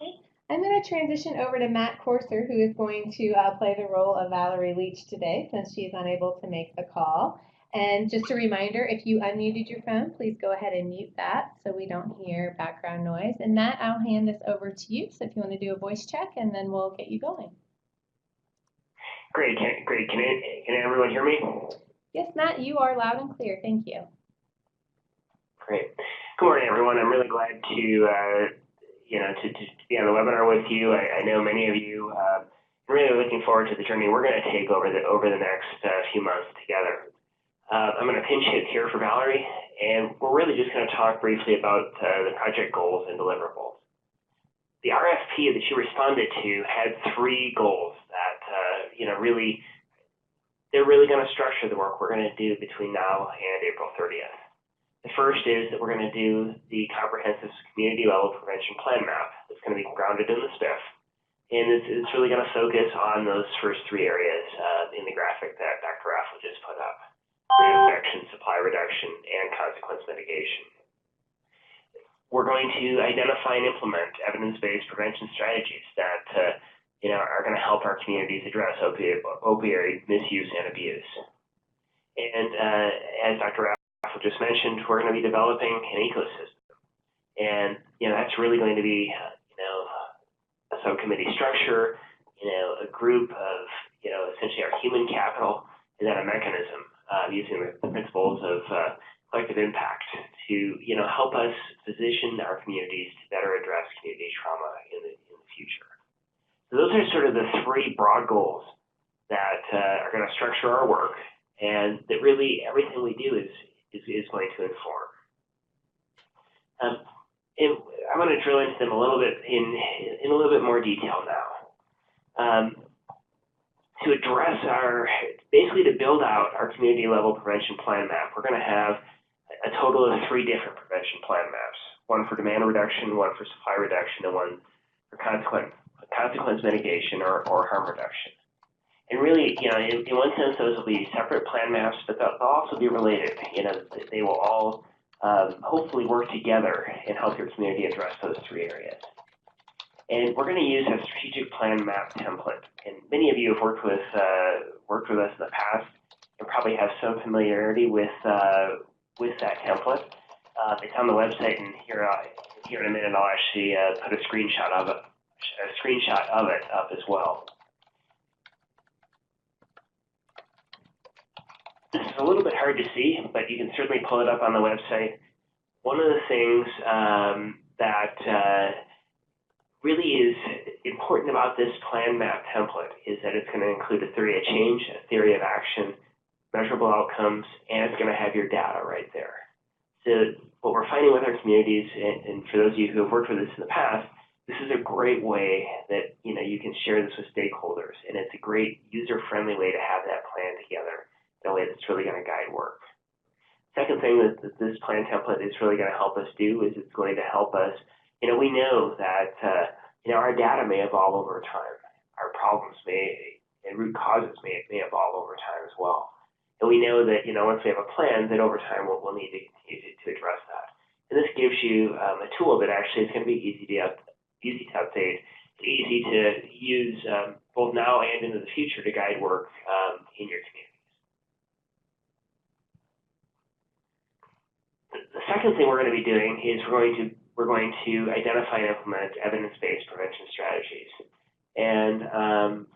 Okay. I'm going to transition over to Matt Corser, who is going to play the role of Valerie Leach today, since she is unable to make the call. And just a reminder, if you unmuted your phone, please go ahead and mute that so we don't hear background noise. And Matt, I'll hand this over to you. So if you want to do a voice check, and then we'll get you going. Great. Can everyone hear me? Yes, Matt, you are loud and clear. Thank you. Great. Good morning, everyone. I'm really glad to be on the webinar with you. I know many of you are really looking forward to the journey we're going to take over the next few months together. I'm going to pinch hit here for Valerie, and we're really just going to talk briefly about the project goals and deliverables. The RFP that you responded to had 3 goals that, they're really going to structure the work we're going to do between now and April 30th. The first is that we're going to do the comprehensive community level prevention plan map that's going to be grounded in the SPIF. And it's really going to focus on those first 3 areas in the graphic that Dr. Raffel just put up: reinfection, supply reduction, and consequence mitigation. We're going to identify and implement evidence-based prevention strategies that are going to help our communities address opioid misuse and abuse. And as Dr. Raffel just mentioned, we're going to be developing an ecosystem, and that's really going to be a subcommittee structure, a group of essentially our human capital, and then a mechanism using the principles of collective impact to help us position our communities to better address community trauma in the future. So those are sort of the 3 broad goals that are going to structure our work, and that really everything we do is going to inform. And I'm going to drill into them a little bit in a little bit more detail now. To address basically to build out our community level prevention plan map, we're going to have a total of 3 different prevention plan maps: one for demand reduction, one for supply reduction, and one for consequence consequence mitigation, or harm reduction. And really, in one sense, those will be separate plan maps, but they'll also be related. They will all hopefully work together and help your community address those three areas. And we're going to use a strategic plan map template. And many of you have worked with us in the past and probably have some familiarity with that template. It's on the website, and here in a minute I'll actually put a screenshot of it up as well. This is a little bit hard to see, but you can certainly pull it up on the website. One of the things that really is important about this plan map template is that it's going to include a theory of change, a theory of action, measurable outcomes, and it's going to have your data right there. So what we're finding with our communities, and for those of you who have worked with this in the past, this is a great way that you can share this with stakeholders, and it's a great user-friendly way to have that plan together in a way that's really going to guide work. Second thing that this plan template is really going to help us do is it's going to help us. We know that our data may evolve over time. Our problems and root causes may evolve over time as well. And we know that once we have a plan, that over time we'll need to continue to address that. And this gives you a tool that actually is going to be easy to update, easy to use both now and into the future to guide work in your communities. The second thing we're going to be doing is we're going to identify and implement evidence-based prevention strategies. And,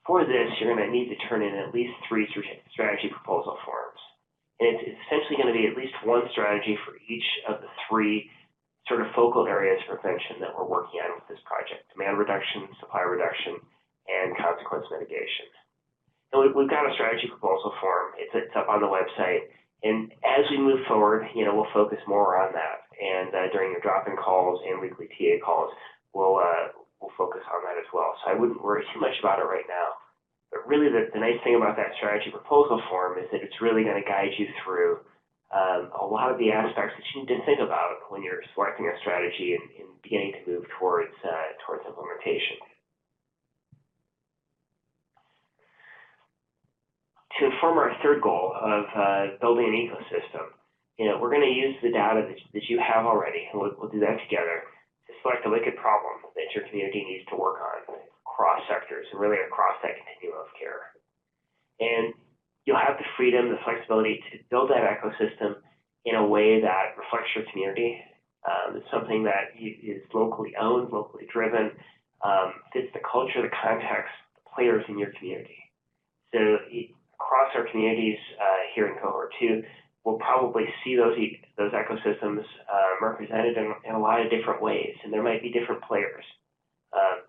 for this, you're going to need to turn in at least 3 strategy proposal forms. And it's essentially going to be at least one strategy for each of the 3 sort of focal areas of prevention that we're working on with this project: demand reduction, supply reduction, and consequence mitigation. And we've got a strategy proposal form. It's up on the website. And as we move forward, we'll focus more on that. And during your drop-in calls and weekly TA calls, we'll focus on that as well. So I wouldn't worry too much about it right now. But really, the nice thing about that strategy proposal form is that it's really going to guide you through a lot of the aspects that you need to think about when you're selecting a strategy and beginning to move towards implementation. To inform our third goal of building an ecosystem, we're going to use the data that you have already, and we'll do that together, to select a wicked problem that your community needs to work on across sectors and really across that continuum of care. And you'll have the freedom, the flexibility to build that ecosystem in a way that reflects your community. It's something that is locally owned, locally driven, fits the culture, the context, the players in your community. So across our communities here in Cohort 2, we'll probably see those ecosystems represented in a lot of different ways, and there might be different players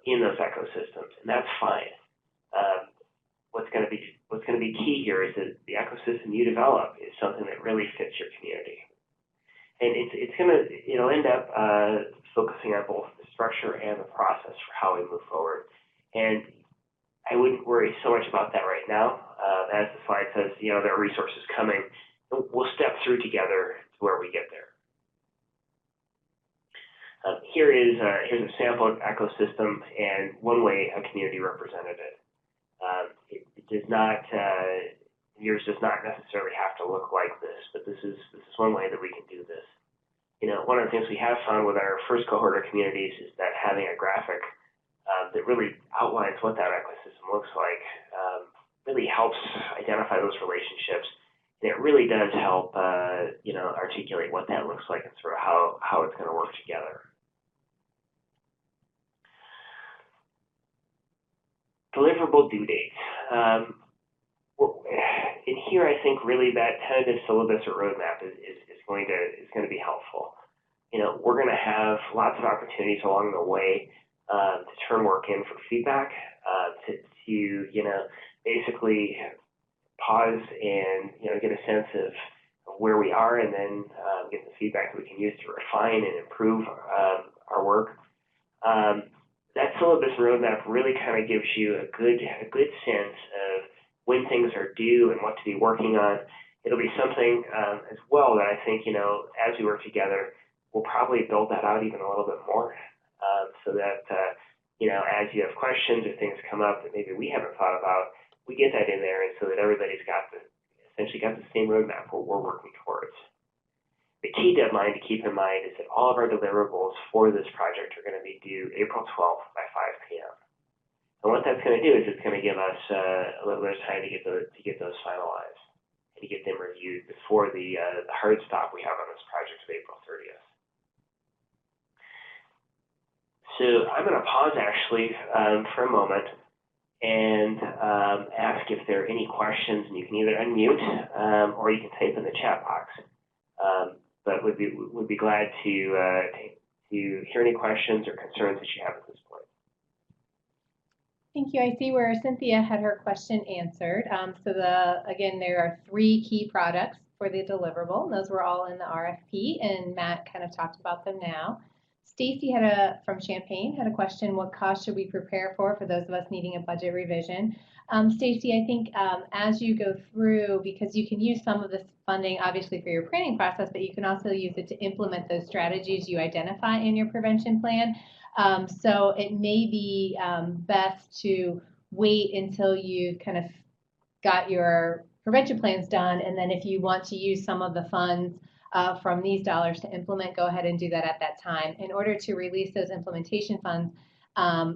in those ecosystems, and that's fine. What's going to be key here is that the ecosystem you develop is something that really fits your community, and it'll end up focusing on both the structure and the process for how we move forward. And I wouldn't worry so much about that right now. As the slide says, there are resources coming. We'll step through together to where we get there. Here's a sample ecosystem and one way a community represented it. It does not, yours does not necessarily have to look like this, but this is one way that we can do this. One of the things we have found with our first cohort of communities is that having a graphic that really outlines what that ecosystem looks like really helps identify those relationships. And it really does help, articulate what that looks like and sort of how it's going to work together. Deliverable due dates. In here, I think really that tentative syllabus or roadmap is going to be helpful. We're going to have lots of opportunities along the way to turn work in for feedback, to basically pause and get a sense of where we are, and then get the feedback that we can use to refine and improve our work. That syllabus roadmap really kind of gives you a good sense of when things are due and what to be working on. It'll be something as well that I think as we work together, we'll probably build that out even a little bit more, so that as you have questions or things come up that maybe we haven't thought about, we get that in there, and so that everybody's essentially got the same roadmap what we're working towards. The key deadline to keep in mind is that all of our deliverables for this project are going to be due April 12th by 5 p.m. And what that's going to do is it's going to give us a little bit of time to get those finalized and to get them reviewed before the hard stop we have on this project of April 30th. So I'm going to pause actually for a moment and ask if there are any questions, and you can either unmute or you can type in the chat box. But would be glad to hear any questions or concerns that you have at this point. Thank you. I see where Cynthia had her question answered. Again, there are 3 key products for the deliverable, and those were all in the RFP, and Matt kind of talked about them now. Stacy from Champaign had a question: what cost should we prepare for those of us needing a budget revision? Stacy, I think as you go through, because you can use some of this funding obviously for your planning process, but you can also use it to implement those strategies you identify in your prevention plan. So it may be best to wait until you've kind of got your prevention plans done, and then if you want to use some of the funds from these dollars to implement, go ahead and do that at that time. In order to release those implementation funds,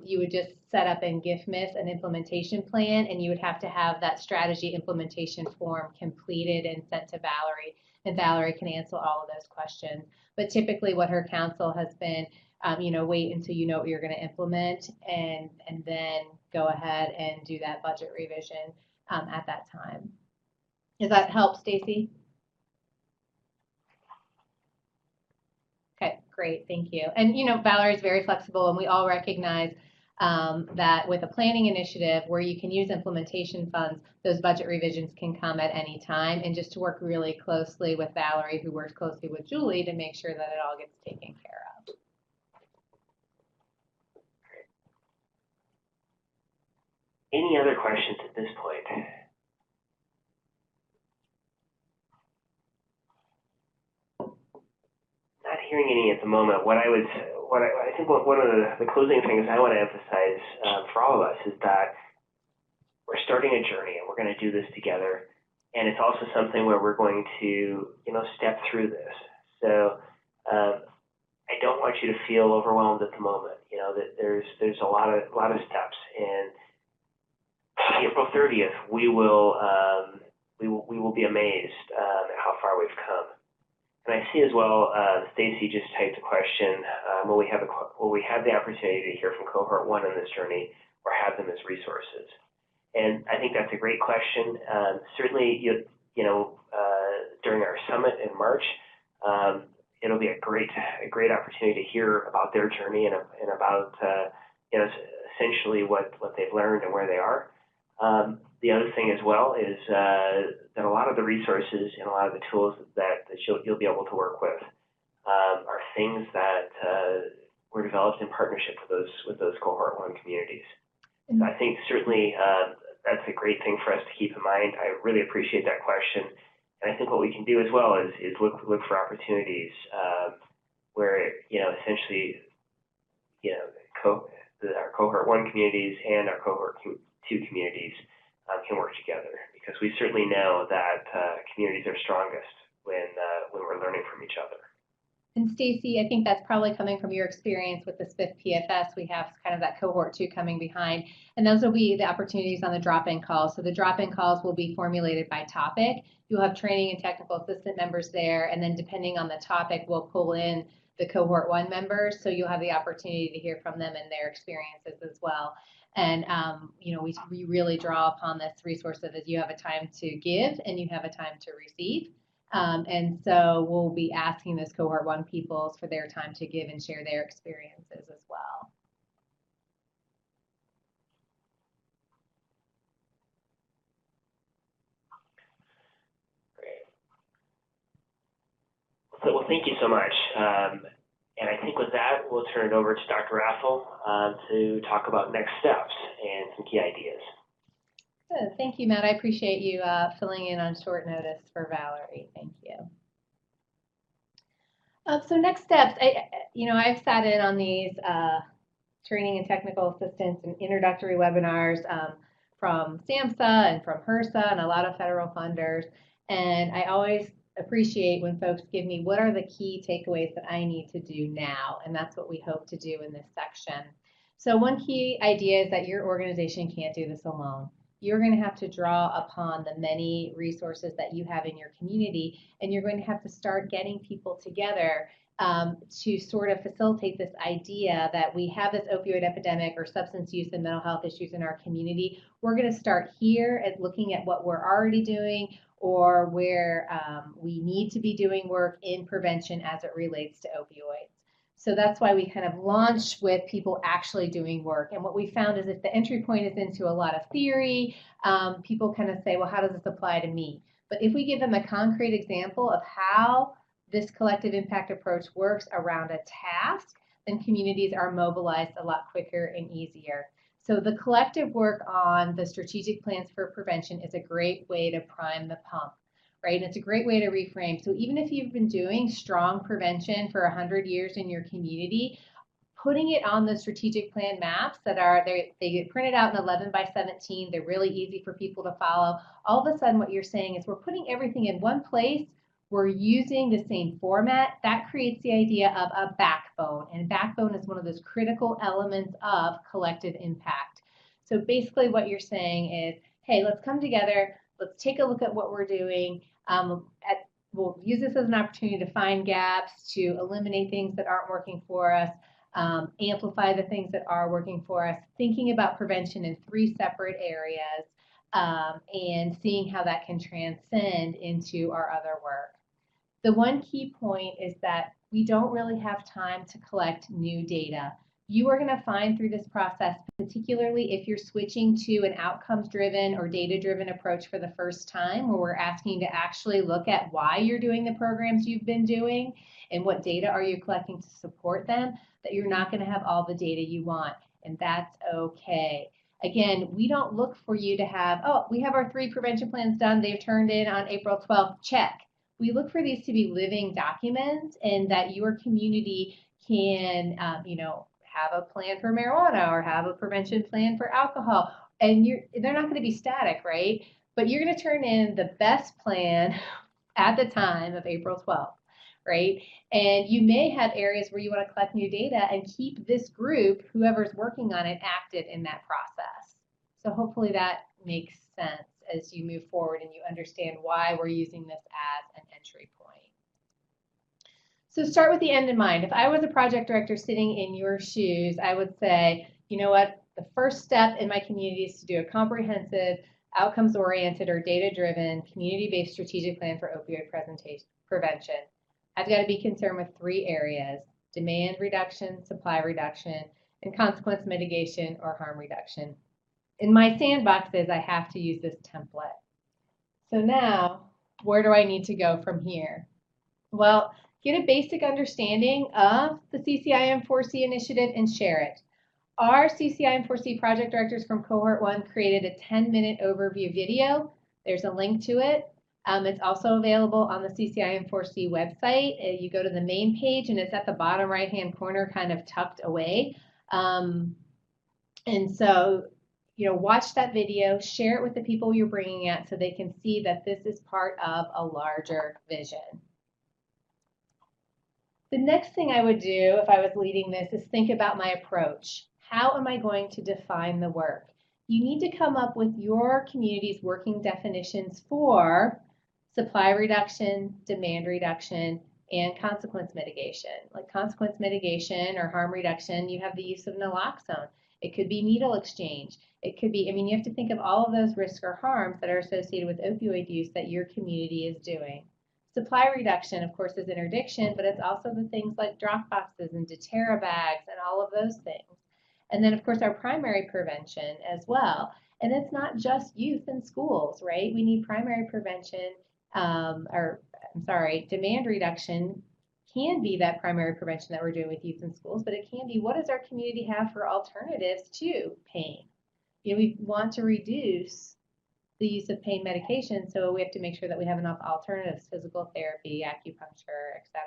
you would just set up in GIFMIS an implementation plan, and you would have to have that strategy implementation form completed and sent to Valerie, and Valerie can answer all of those questions. But typically what her counsel has been, wait until you know what you're going to implement, and then go ahead and do that budget revision at that time. Does that help, Stacy? Okay, great, thank you. And Valerie's very flexible, and we all recognize that with a planning initiative where you can use implementation funds, those budget revisions can come at any time, and just to work really closely with Valerie, who works closely with Julie, to make sure that it all gets taken care of. Any other questions at this point? Not hearing any at the moment. I think one of the closing things I want to emphasize for all of us is that we're starting a journey, and we're going to do this together. And it's also something where we're going to, step through this. So I don't want you to feel overwhelmed at the moment. That there's a lot of steps, and April 30th we will be amazed at how far we've come. And I see as well, Stacy just typed a question: will we have the opportunity to hear from Cohort 1 in this journey, or have them as resources? And I think that's a great question. Certainly, during our summit in March, it'll be a great opportunity to hear about their journey and about essentially what they've learned and where they are. The other thing as well is that a lot of the resources and a lot of the tools that you'll be able to work with are things that were developed in partnership with those Cohort 1 communities. So I think certainly that's a great thing for us to keep in mind. I really appreciate that question. And I think what we can do as well is look for opportunities where, essentially, our Cohort 1 communities and our Cohort 2 communities can work together, because we certainly know that communities are strongest when we're learning from each other. And Stacy, I think that's probably coming from your experience with the SPIF PFS. We have kind of that Cohort 2 coming behind, and those will be the opportunities on the drop-in calls. So the drop-in calls will be formulated by topic. You'll have training and technical assistant members there, and then depending on the topic, we'll pull in the Cohort 1 members, so you'll have the opportunity to hear from them and their experiences as well. And we really draw upon this resource of you have a time to give and you have a time to receive. And so we'll be asking those Cohort 1 peoples for their time to give and share their experiences as well. Great. Well, thank you so much. And I think with that, we'll turn it over to Dr. Rittel to talk about next steps and some key ideas. Good. Thank you, Matt. I appreciate you filling in on short notice for Valerie. Thank you. So next steps, I've sat in on these training and technical assistance and introductory webinars from SAMHSA and from HRSA and a lot of federal funders. And I always appreciate when folks give me what are the key takeaways that I need to do now, and that's what we hope to do in this section. So one key idea is that your organization can't do this alone. You're going to have to draw upon the many resources that you have in your community, and you're going to have to start getting people together to sort of facilitate this idea that we have this opioid epidemic or substance use and mental health issues in our community. We're going to start here at looking at what we're already doing or where we need to be doing work in prevention as it relates to opioids. So that's why we kind of launch with people actually doing work. And what we found is if the entry point is into a lot of theory, people kind of say, well, how does this apply to me? But if we give them a concrete example of how this collective impact approach works around a task, then communities are mobilized a lot quicker and easier. So the collective work on the strategic plans for prevention is a great way to prime the pump. Right? And it's a great way to reframe. So even if you've been doing strong prevention for 100 years in your community, putting it on the strategic plan maps that are, they get printed out in 11 by 17, they're really easy for people to follow. All of a sudden what you're saying is we're putting everything in one place, we're using the same format. That creates the idea of a backbone, and backbone is one of those critical elements of collective impact. So basically what you're saying is, hey, let's come together, let's take a look at what we're doing. We'll use this as an opportunity to find gaps, to eliminate things that aren't working for us, amplify the things that are working for us, thinking about prevention in 3 separate areas, and seeing how that can transcend into our other work. The one key point is that we don't really have time to collect new data. You are going to find through this process, particularly if you're switching to an outcomes-driven or data-driven approach for the first time, where we're asking to actually look at why you're doing the programs you've been doing and what data are you collecting to support them, that you're not going to have all the data you want, and that's okay. Again, we don't look for you to have, oh, we have our 3 prevention plans done, they've turned in on April 12th, check. We look for these to be living documents and that your community can, have a plan for marijuana or have a prevention plan for alcohol. And they're not going to be static, right? But you're going to turn in the best plan at the time of April 12th, right? And you may have areas where you want to collect new data and keep this group, whoever's working on it, active in that process. So hopefully that makes sense as you move forward and you understand why we're using this as an entry point. So start with the end in mind. If I was a project director sitting in your shoes, I would say, you know what, the first step in my community is to do a comprehensive, outcomes-oriented or data-driven, community-based strategic plan for opioid prevention. I've got to be concerned with 3 areas: demand reduction, supply reduction, and consequence mitigation or harm reduction. In my sandbox is I have to use this template. So now, where do I need to go from here? Well, get a basic understanding of the CCIM4C initiative and share it. Our CCIM4C project directors from Cohort 1 created a 10-minute overview video. There's a link to it. It's also available on the CCIM4C website. You go to the main page and it's at the bottom right-hand corner, kind of tucked away. And so, watch that video, share it with the people you're bringing at so they can see that this is part of a larger vision. The next thing I would do if I was leading this is think about my approach. How am I going to define the work? You need to come up with your community's working definitions for supply reduction, demand reduction, and consequence mitigation. Like consequence mitigation or harm reduction, you have the use of naloxone. It could be needle exchange. It could be, you have to think of all of those risks or harms that are associated with opioid use that your community is doing. Supply reduction, of course, is interdiction, but it's also the things like drop boxes and deterra bags and all of those things. And then, of course, our primary prevention as well. And it's not just youth in schools, right? We need primary prevention, demand reduction can be that primary prevention that we're doing with youth in schools, but it can be what does our community have for alternatives to pain? We want to reduce the use of pain medication, so we have to make sure that we have enough alternatives, physical therapy, acupuncture, etc.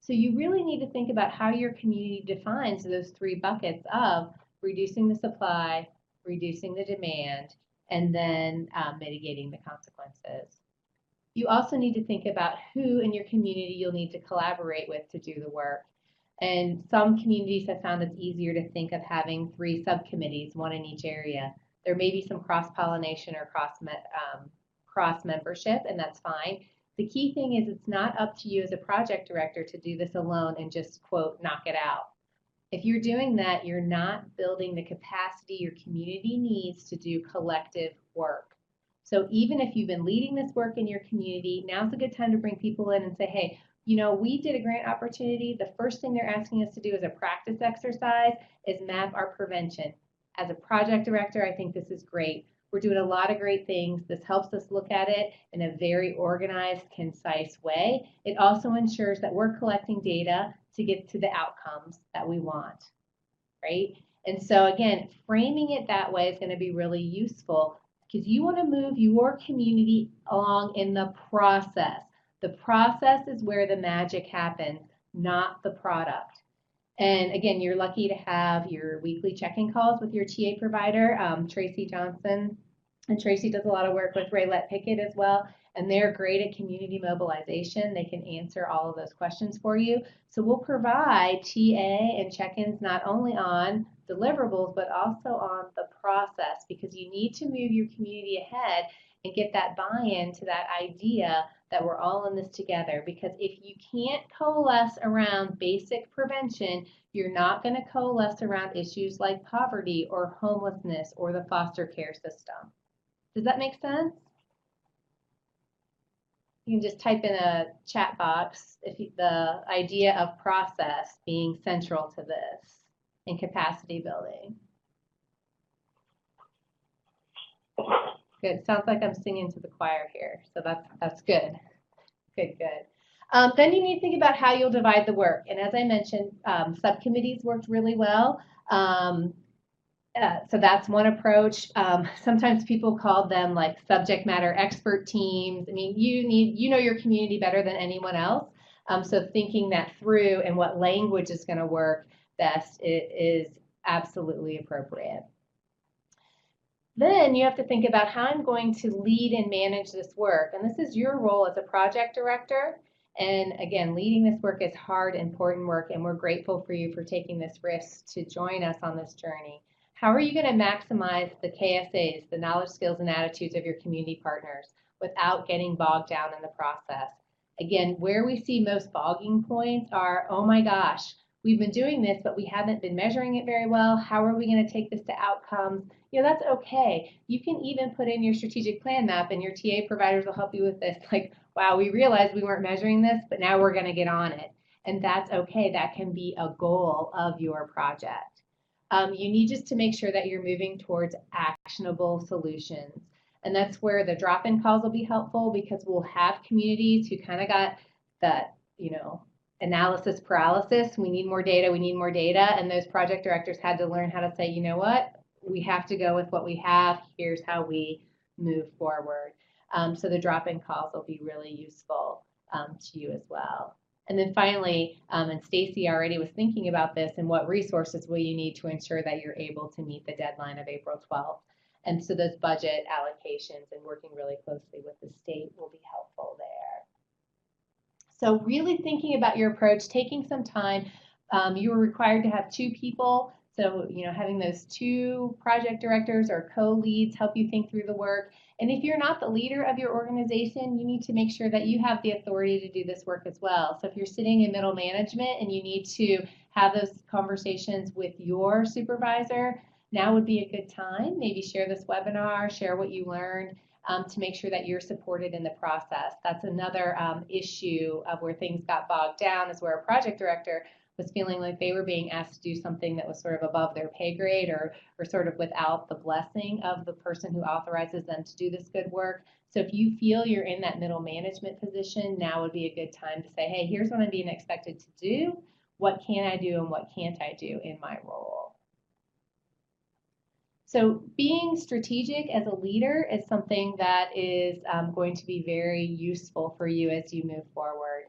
So you really need to think about how your community defines those three buckets of reducing the supply, reducing the demand, and then mitigating the consequences. You also need to think about who in your community you'll need to collaborate with to do the work. And some communities have found it's easier to think of having 3 subcommittees, one in each area. There may be some cross-pollination or cross-membership, and that's fine. The key thing is it's not up to you as a project director to do this alone and just, quote, knock it out. If you're doing that, you're not building the capacity your community needs to do collective work. So even if you've been leading this work in your community, now's a good time to bring people in and say, hey, you know, we did a grant opportunity. The first thing they're asking us to do as a practice exercise is map our prevention. As a project director, I think this is great. We're doing a lot of great things. This helps us look at it in a very organized, concise way. It also ensures that we're collecting data to get to the outcomes that we want, right? And so again, framing it that way is going to be really useful because you want to move your community along in the process. The process is where the magic happens, not the product. And again, you're lucky to have your weekly check-in calls with your TA provider, Tracy Johnson. And Tracy does a lot of work with Raylette Pickett as well. And they're great at community mobilization. They can answer all of those questions for you. So we'll provide TA and check-ins not only on deliverables, but also on the process, because you need to move your community ahead and get that buy-in to that idea that we're all in this together. Because if you can't coalesce around basic prevention, you're not going to coalesce around issues like poverty or homelessness or the foster care system. Does that make sense? You can just type in a chat box the idea of process being central to this and capacity building. Good. Sounds like I'm singing to the choir here, so that's good. Good. Then you need to think about how you'll divide the work. And as I mentioned, subcommittees worked really well. So that's one approach. Sometimes people call them like subject matter expert teams. I mean, you know your community better than anyone else. So thinking that through and what language is going to work best is absolutely appropriate. Then you have to think about how I'm going to lead and manage this work. And this is your role as a project director. And again, leading this work is hard, important work, and we're grateful for you for taking this risk to join us on this journey. How are you going to maximize the KSAs, the knowledge, skills, and attitudes of your community partners without getting bogged down in the process? Again, where we see most bogging points are, oh my gosh, we've been doing this, but we haven't been measuring it very well. How are we going to take this to outcomes? You know, that's okay. You can even put in your strategic plan map, and your TA providers will help you with this. Like, wow, we realized we weren't measuring this, but now we're going to get on it. And that's okay. That can be a goal of your project. You need just to make sure that you're moving towards actionable solutions. And that's where the drop-in calls will be helpful, because we'll have communities who kind of got that, you know, analysis paralysis. We need more data. And those project directors had to learn how to say, you know what, we have to go with what we have. Here's how we move forward. So the drop-in calls will be really useful to you as well. And then finally, and Stacy already was thinking about this, and what resources will you need to ensure that you're able to meet the deadline of April 12th? And so those budget allocations and working really closely with the state will be helpful there. So really thinking about your approach, taking some time. You were required to have 2 people. So, you know, having those 2 project directors or co-leads help you think through the work. And if you're not the leader of your organization, you need to make sure that you have the authority to do this work as well. So if you're sitting in middle management and you need to have those conversations with your supervisor, now would be a good time. Maybe share this webinar, share what you learned to make sure that you're supported in the process. That's another issue of where things got bogged down, is where a project director was feeling like they were being asked to do something that was sort of above their pay grade, or sort of without the blessing of the person who authorizes them to do this good work. So if you feel you're in that middle management position, now would be a good time to say, hey, here's what I'm being expected to do. What can I do and what can't I do in my role? So being strategic as a leader is something that is going to be very useful for you as you move forward.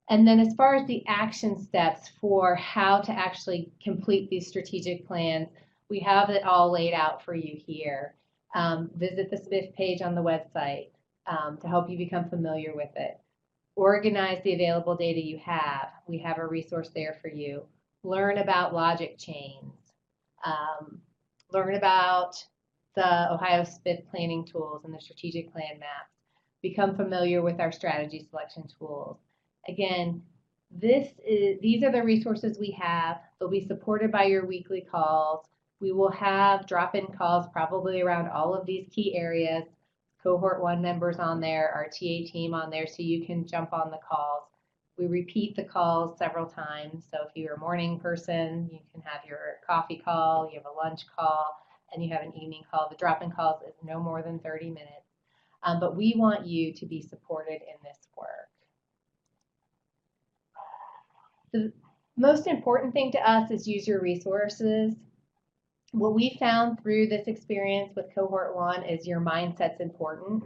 And then as far as the action steps for how to actually complete these strategic plans, we have it all laid out for you here. Visit the SPIF page on the website to help you become familiar with it. Organize the available data you have. We have a resource there for you. Learn about logic chains. Learn about the Ohio SPIF planning tools and the strategic plan maps. Become familiar with our strategy selection tools. Again, these are the resources we have. They'll be supported by your weekly calls. We will have drop-in calls probably around all of these key areas. Cohort 1 members on there, our TA team on there, so you can jump on the calls. We repeat the calls several times. So if you're a morning person, you can have your coffee call, you have a lunch call, and you have an evening call. The drop-in calls is no more than 30 minutes. But we want you to be supported in this work. The most important thing to us is use your resources. What we found through this experience with Cohort 1 is your mindset's important.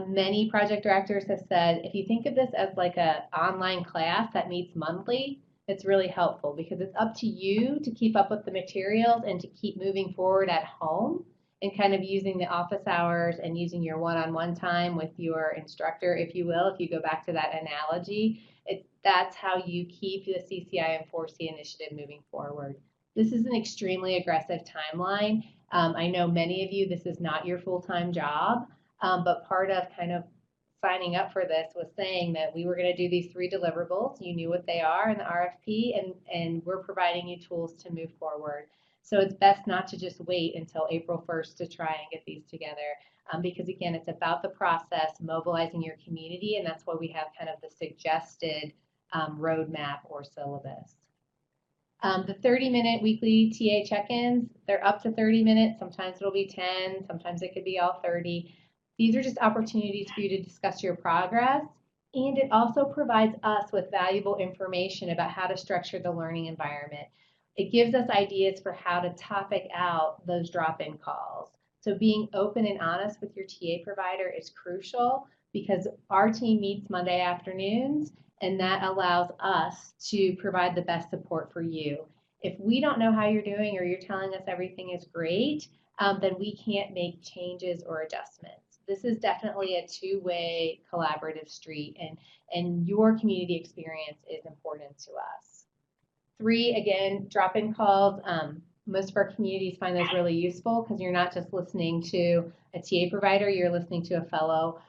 Many project directors have said, if you think of this as like an online class that meets monthly, it's really helpful because it's up to you to keep up with the materials and to keep moving forward at home and kind of using the office hours and using your one-on-one time with your instructor, if you will, if you go back to that analogy. That's how you keep the CCIM4C initiative moving forward. This is an extremely aggressive timeline. I know many of you, this is not your full-time job, but part of kind of signing up for this was saying that we were going to do these 3 deliverables. You knew what they are in the RFP, and we're providing you tools to move forward. So it's best not to just wait until April 1st to try and get these together because, again, it's about the process, mobilizing your community, and that's why we have kind of the suggested roadmap or syllabus. The 30-minute weekly TA check-ins, they're up to 30 minutes. Sometimes it'll be 10. Sometimes it could be all 30. These are just opportunities for you to discuss your progress, and it also provides us with valuable information about how to structure the learning environment. It gives us ideas for how to topic out those drop-in calls. So being open and honest with your TA provider is crucial because our team meets Monday afternoons, and that allows us to provide the best support for you. If we don't know how you're doing or you're telling us everything is great, then we can't make changes or adjustments. This is definitely a two-way collaborative street, and your community experience is important to us. 3, again, drop-in calls. Most of our communities find those really useful because you're not just listening to a TA provider, you're listening to a fellow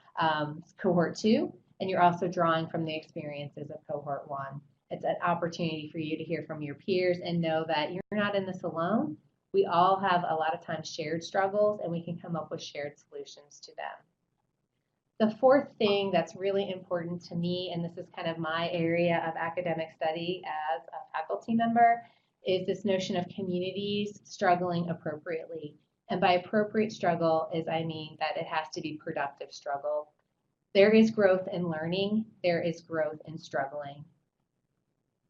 Cohort 2, and you're also drawing from the experiences of Cohort 1. It's an opportunity for you to hear from your peers and know that you're not in this alone. We all have a lot of times shared struggles, and we can come up with shared solutions to them. The 4th thing that's really important to me, and this is kind of my area of academic study as a faculty member, is this notion of communities struggling appropriately. And by appropriate struggle I mean that it has to be productive struggle. There is growth in learning. There is growth in struggling.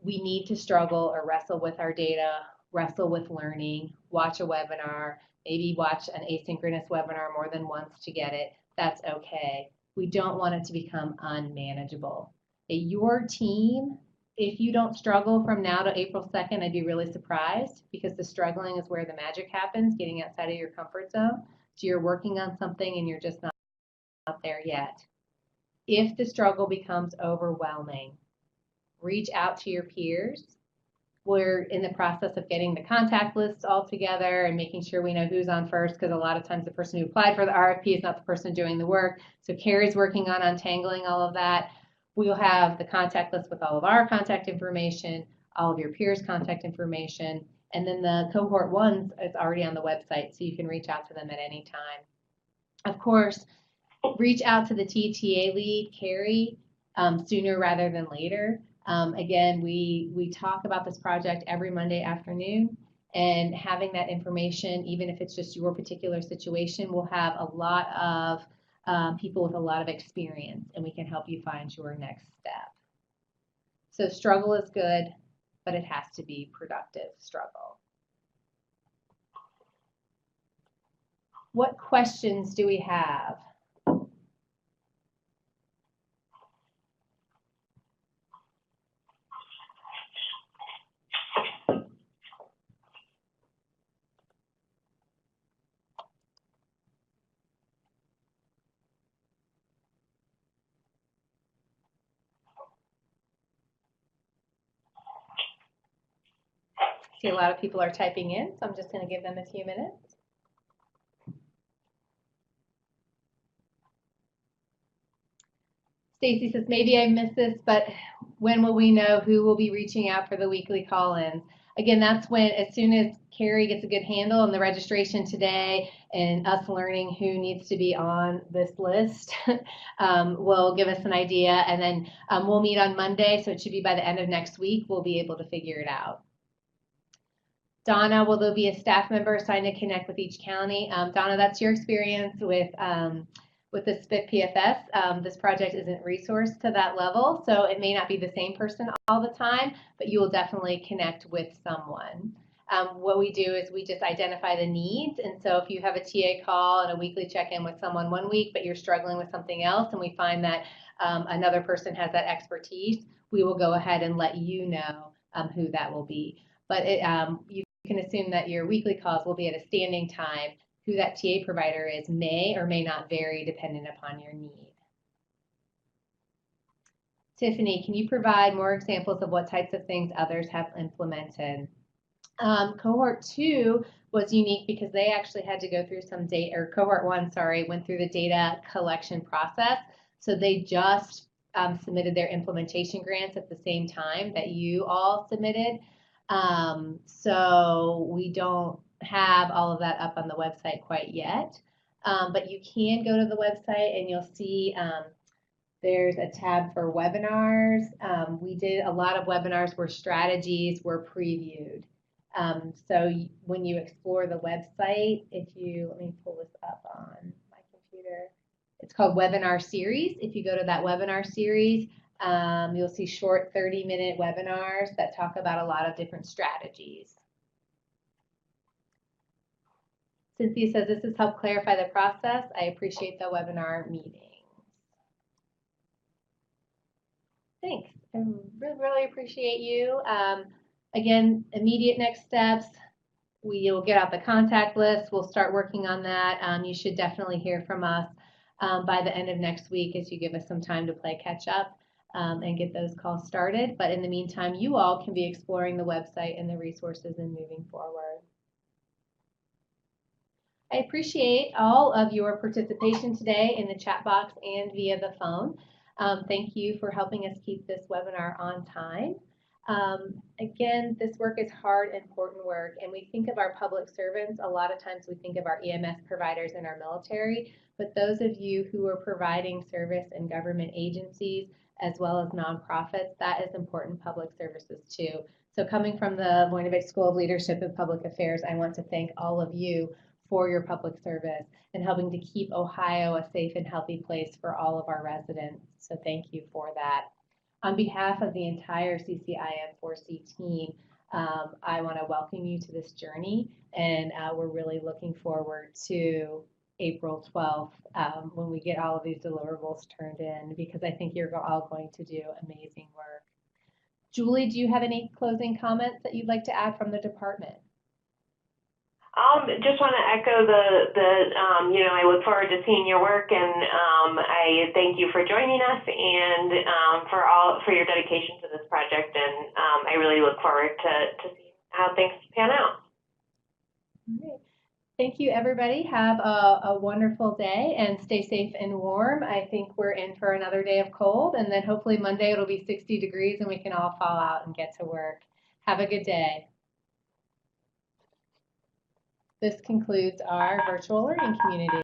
We need to struggle or wrestle with our data, wrestle with learning, watch a webinar, maybe watch an asynchronous webinar more than once to get it. That's okay. We don't want it to become unmanageable. Your team, if you don't struggle from now to April 2nd, I'd be really surprised because the struggling is where the magic happens, getting outside of your comfort zone. So you're working on something and you're just not there yet. If the struggle becomes overwhelming, reach out to your peers. We're in the process of getting the contact lists all together and making sure we know who's on first because a lot of times the person who applied for the RFP is not the person doing the work. So Carrie's working on untangling all of that. We'll have the contact list with all of our contact information, all of your peers' contact information, and then the Cohort 1 is already on the website, so you can reach out to them at any time. Of course, reach out to the TTA lead, Carrie, sooner rather than later. Again, we talk about this project every Monday afternoon, and having that information, even if it's just your particular situation, will have a lot of people with a lot of experience, and we can help you find your next step. So struggle is good, but it has to be productive struggle. What questions do we have? See a lot of people are typing in, so I'm just going to give them a few minutes. Stacy says, maybe I missed this, but when will we know who will be reaching out for the weekly call-ins? Again, that's when, as soon as Carrie gets a good handle on the registration today and us learning who needs to be on this list, will give us an idea, and then we'll meet on Monday, so it should be by the end of next week, we'll be able to figure it out. Donna, will there be a staff member assigned to connect with each county? Donna, that's your experience with the SPIT PFS. This project isn't resourced to that level, so it may not be the same person all the time, but you will definitely connect with someone. What we do is we just identify the needs, and so if you have a TA call and a weekly check-in with someone one week, but you're struggling with something else, and we find that another person has that expertise, we will go ahead and let you know who that will be. But you can assume that your weekly calls will be at a standing time. Who that TA provider is may or may not vary depending upon your need. Tiffany, can you provide more examples of what types of things others have implemented? Cohort 2 was unique because they actually had to go through some data, or Cohort 1, sorry, went through the data collection process. So they just submitted their implementation grants at the same time that you all submitted. So we don't have all of that up on the website quite yet, but you can go to the website and you'll see there's a tab for webinars. We did a lot of webinars where strategies were previewed. So when you explore the website, if you, let me pull this up on my computer, it's called Webinar Series. If you go to that webinar series, you'll see short 30-minute webinars that talk about a lot of different strategies. Cynthia says, this has helped clarify the process. I appreciate the webinar meetings. Thanks. I really appreciate you. Again, immediate next steps. We'll get out the contact list. We'll start working on that. You should definitely hear from us by the end of next week as you give us some time to play catch up and get those calls started. But in the meantime, you all can be exploring the website and the resources and moving forward. I appreciate all of your participation today in the chat box and via the phone. Thank you for helping us keep this webinar on time. Again, this work is hard, important work, and we think of our public servants. A lot of times we think of our EMS providers and our military, but those of you who are providing service in government agencies as well as nonprofits, that is important public services too. So coming from the Voinovich School of Leadership and Public Affairs, I want to thank all of you for your public service and helping to keep Ohio a safe and healthy place for all of our residents. So thank you for that. On behalf of the entire CCIM4C team, I want to welcome you to this journey, and we're really looking forward to April 12th when we get all of these deliverables turned in, because I think you're all going to do amazing work. Julie, do you have any closing comments that you'd like to add from the department? Just want to echo I look forward to seeing your work, and I thank you for joining us and for your dedication to this project, and I really look forward to seeing how things pan out. All right. Thank you, everybody. Have a wonderful day and stay safe and warm. I think we're in for another day of cold, and then hopefully Monday it'll be 60 degrees and we can all fall out and get to work. Have a good day. This concludes our virtual learning community.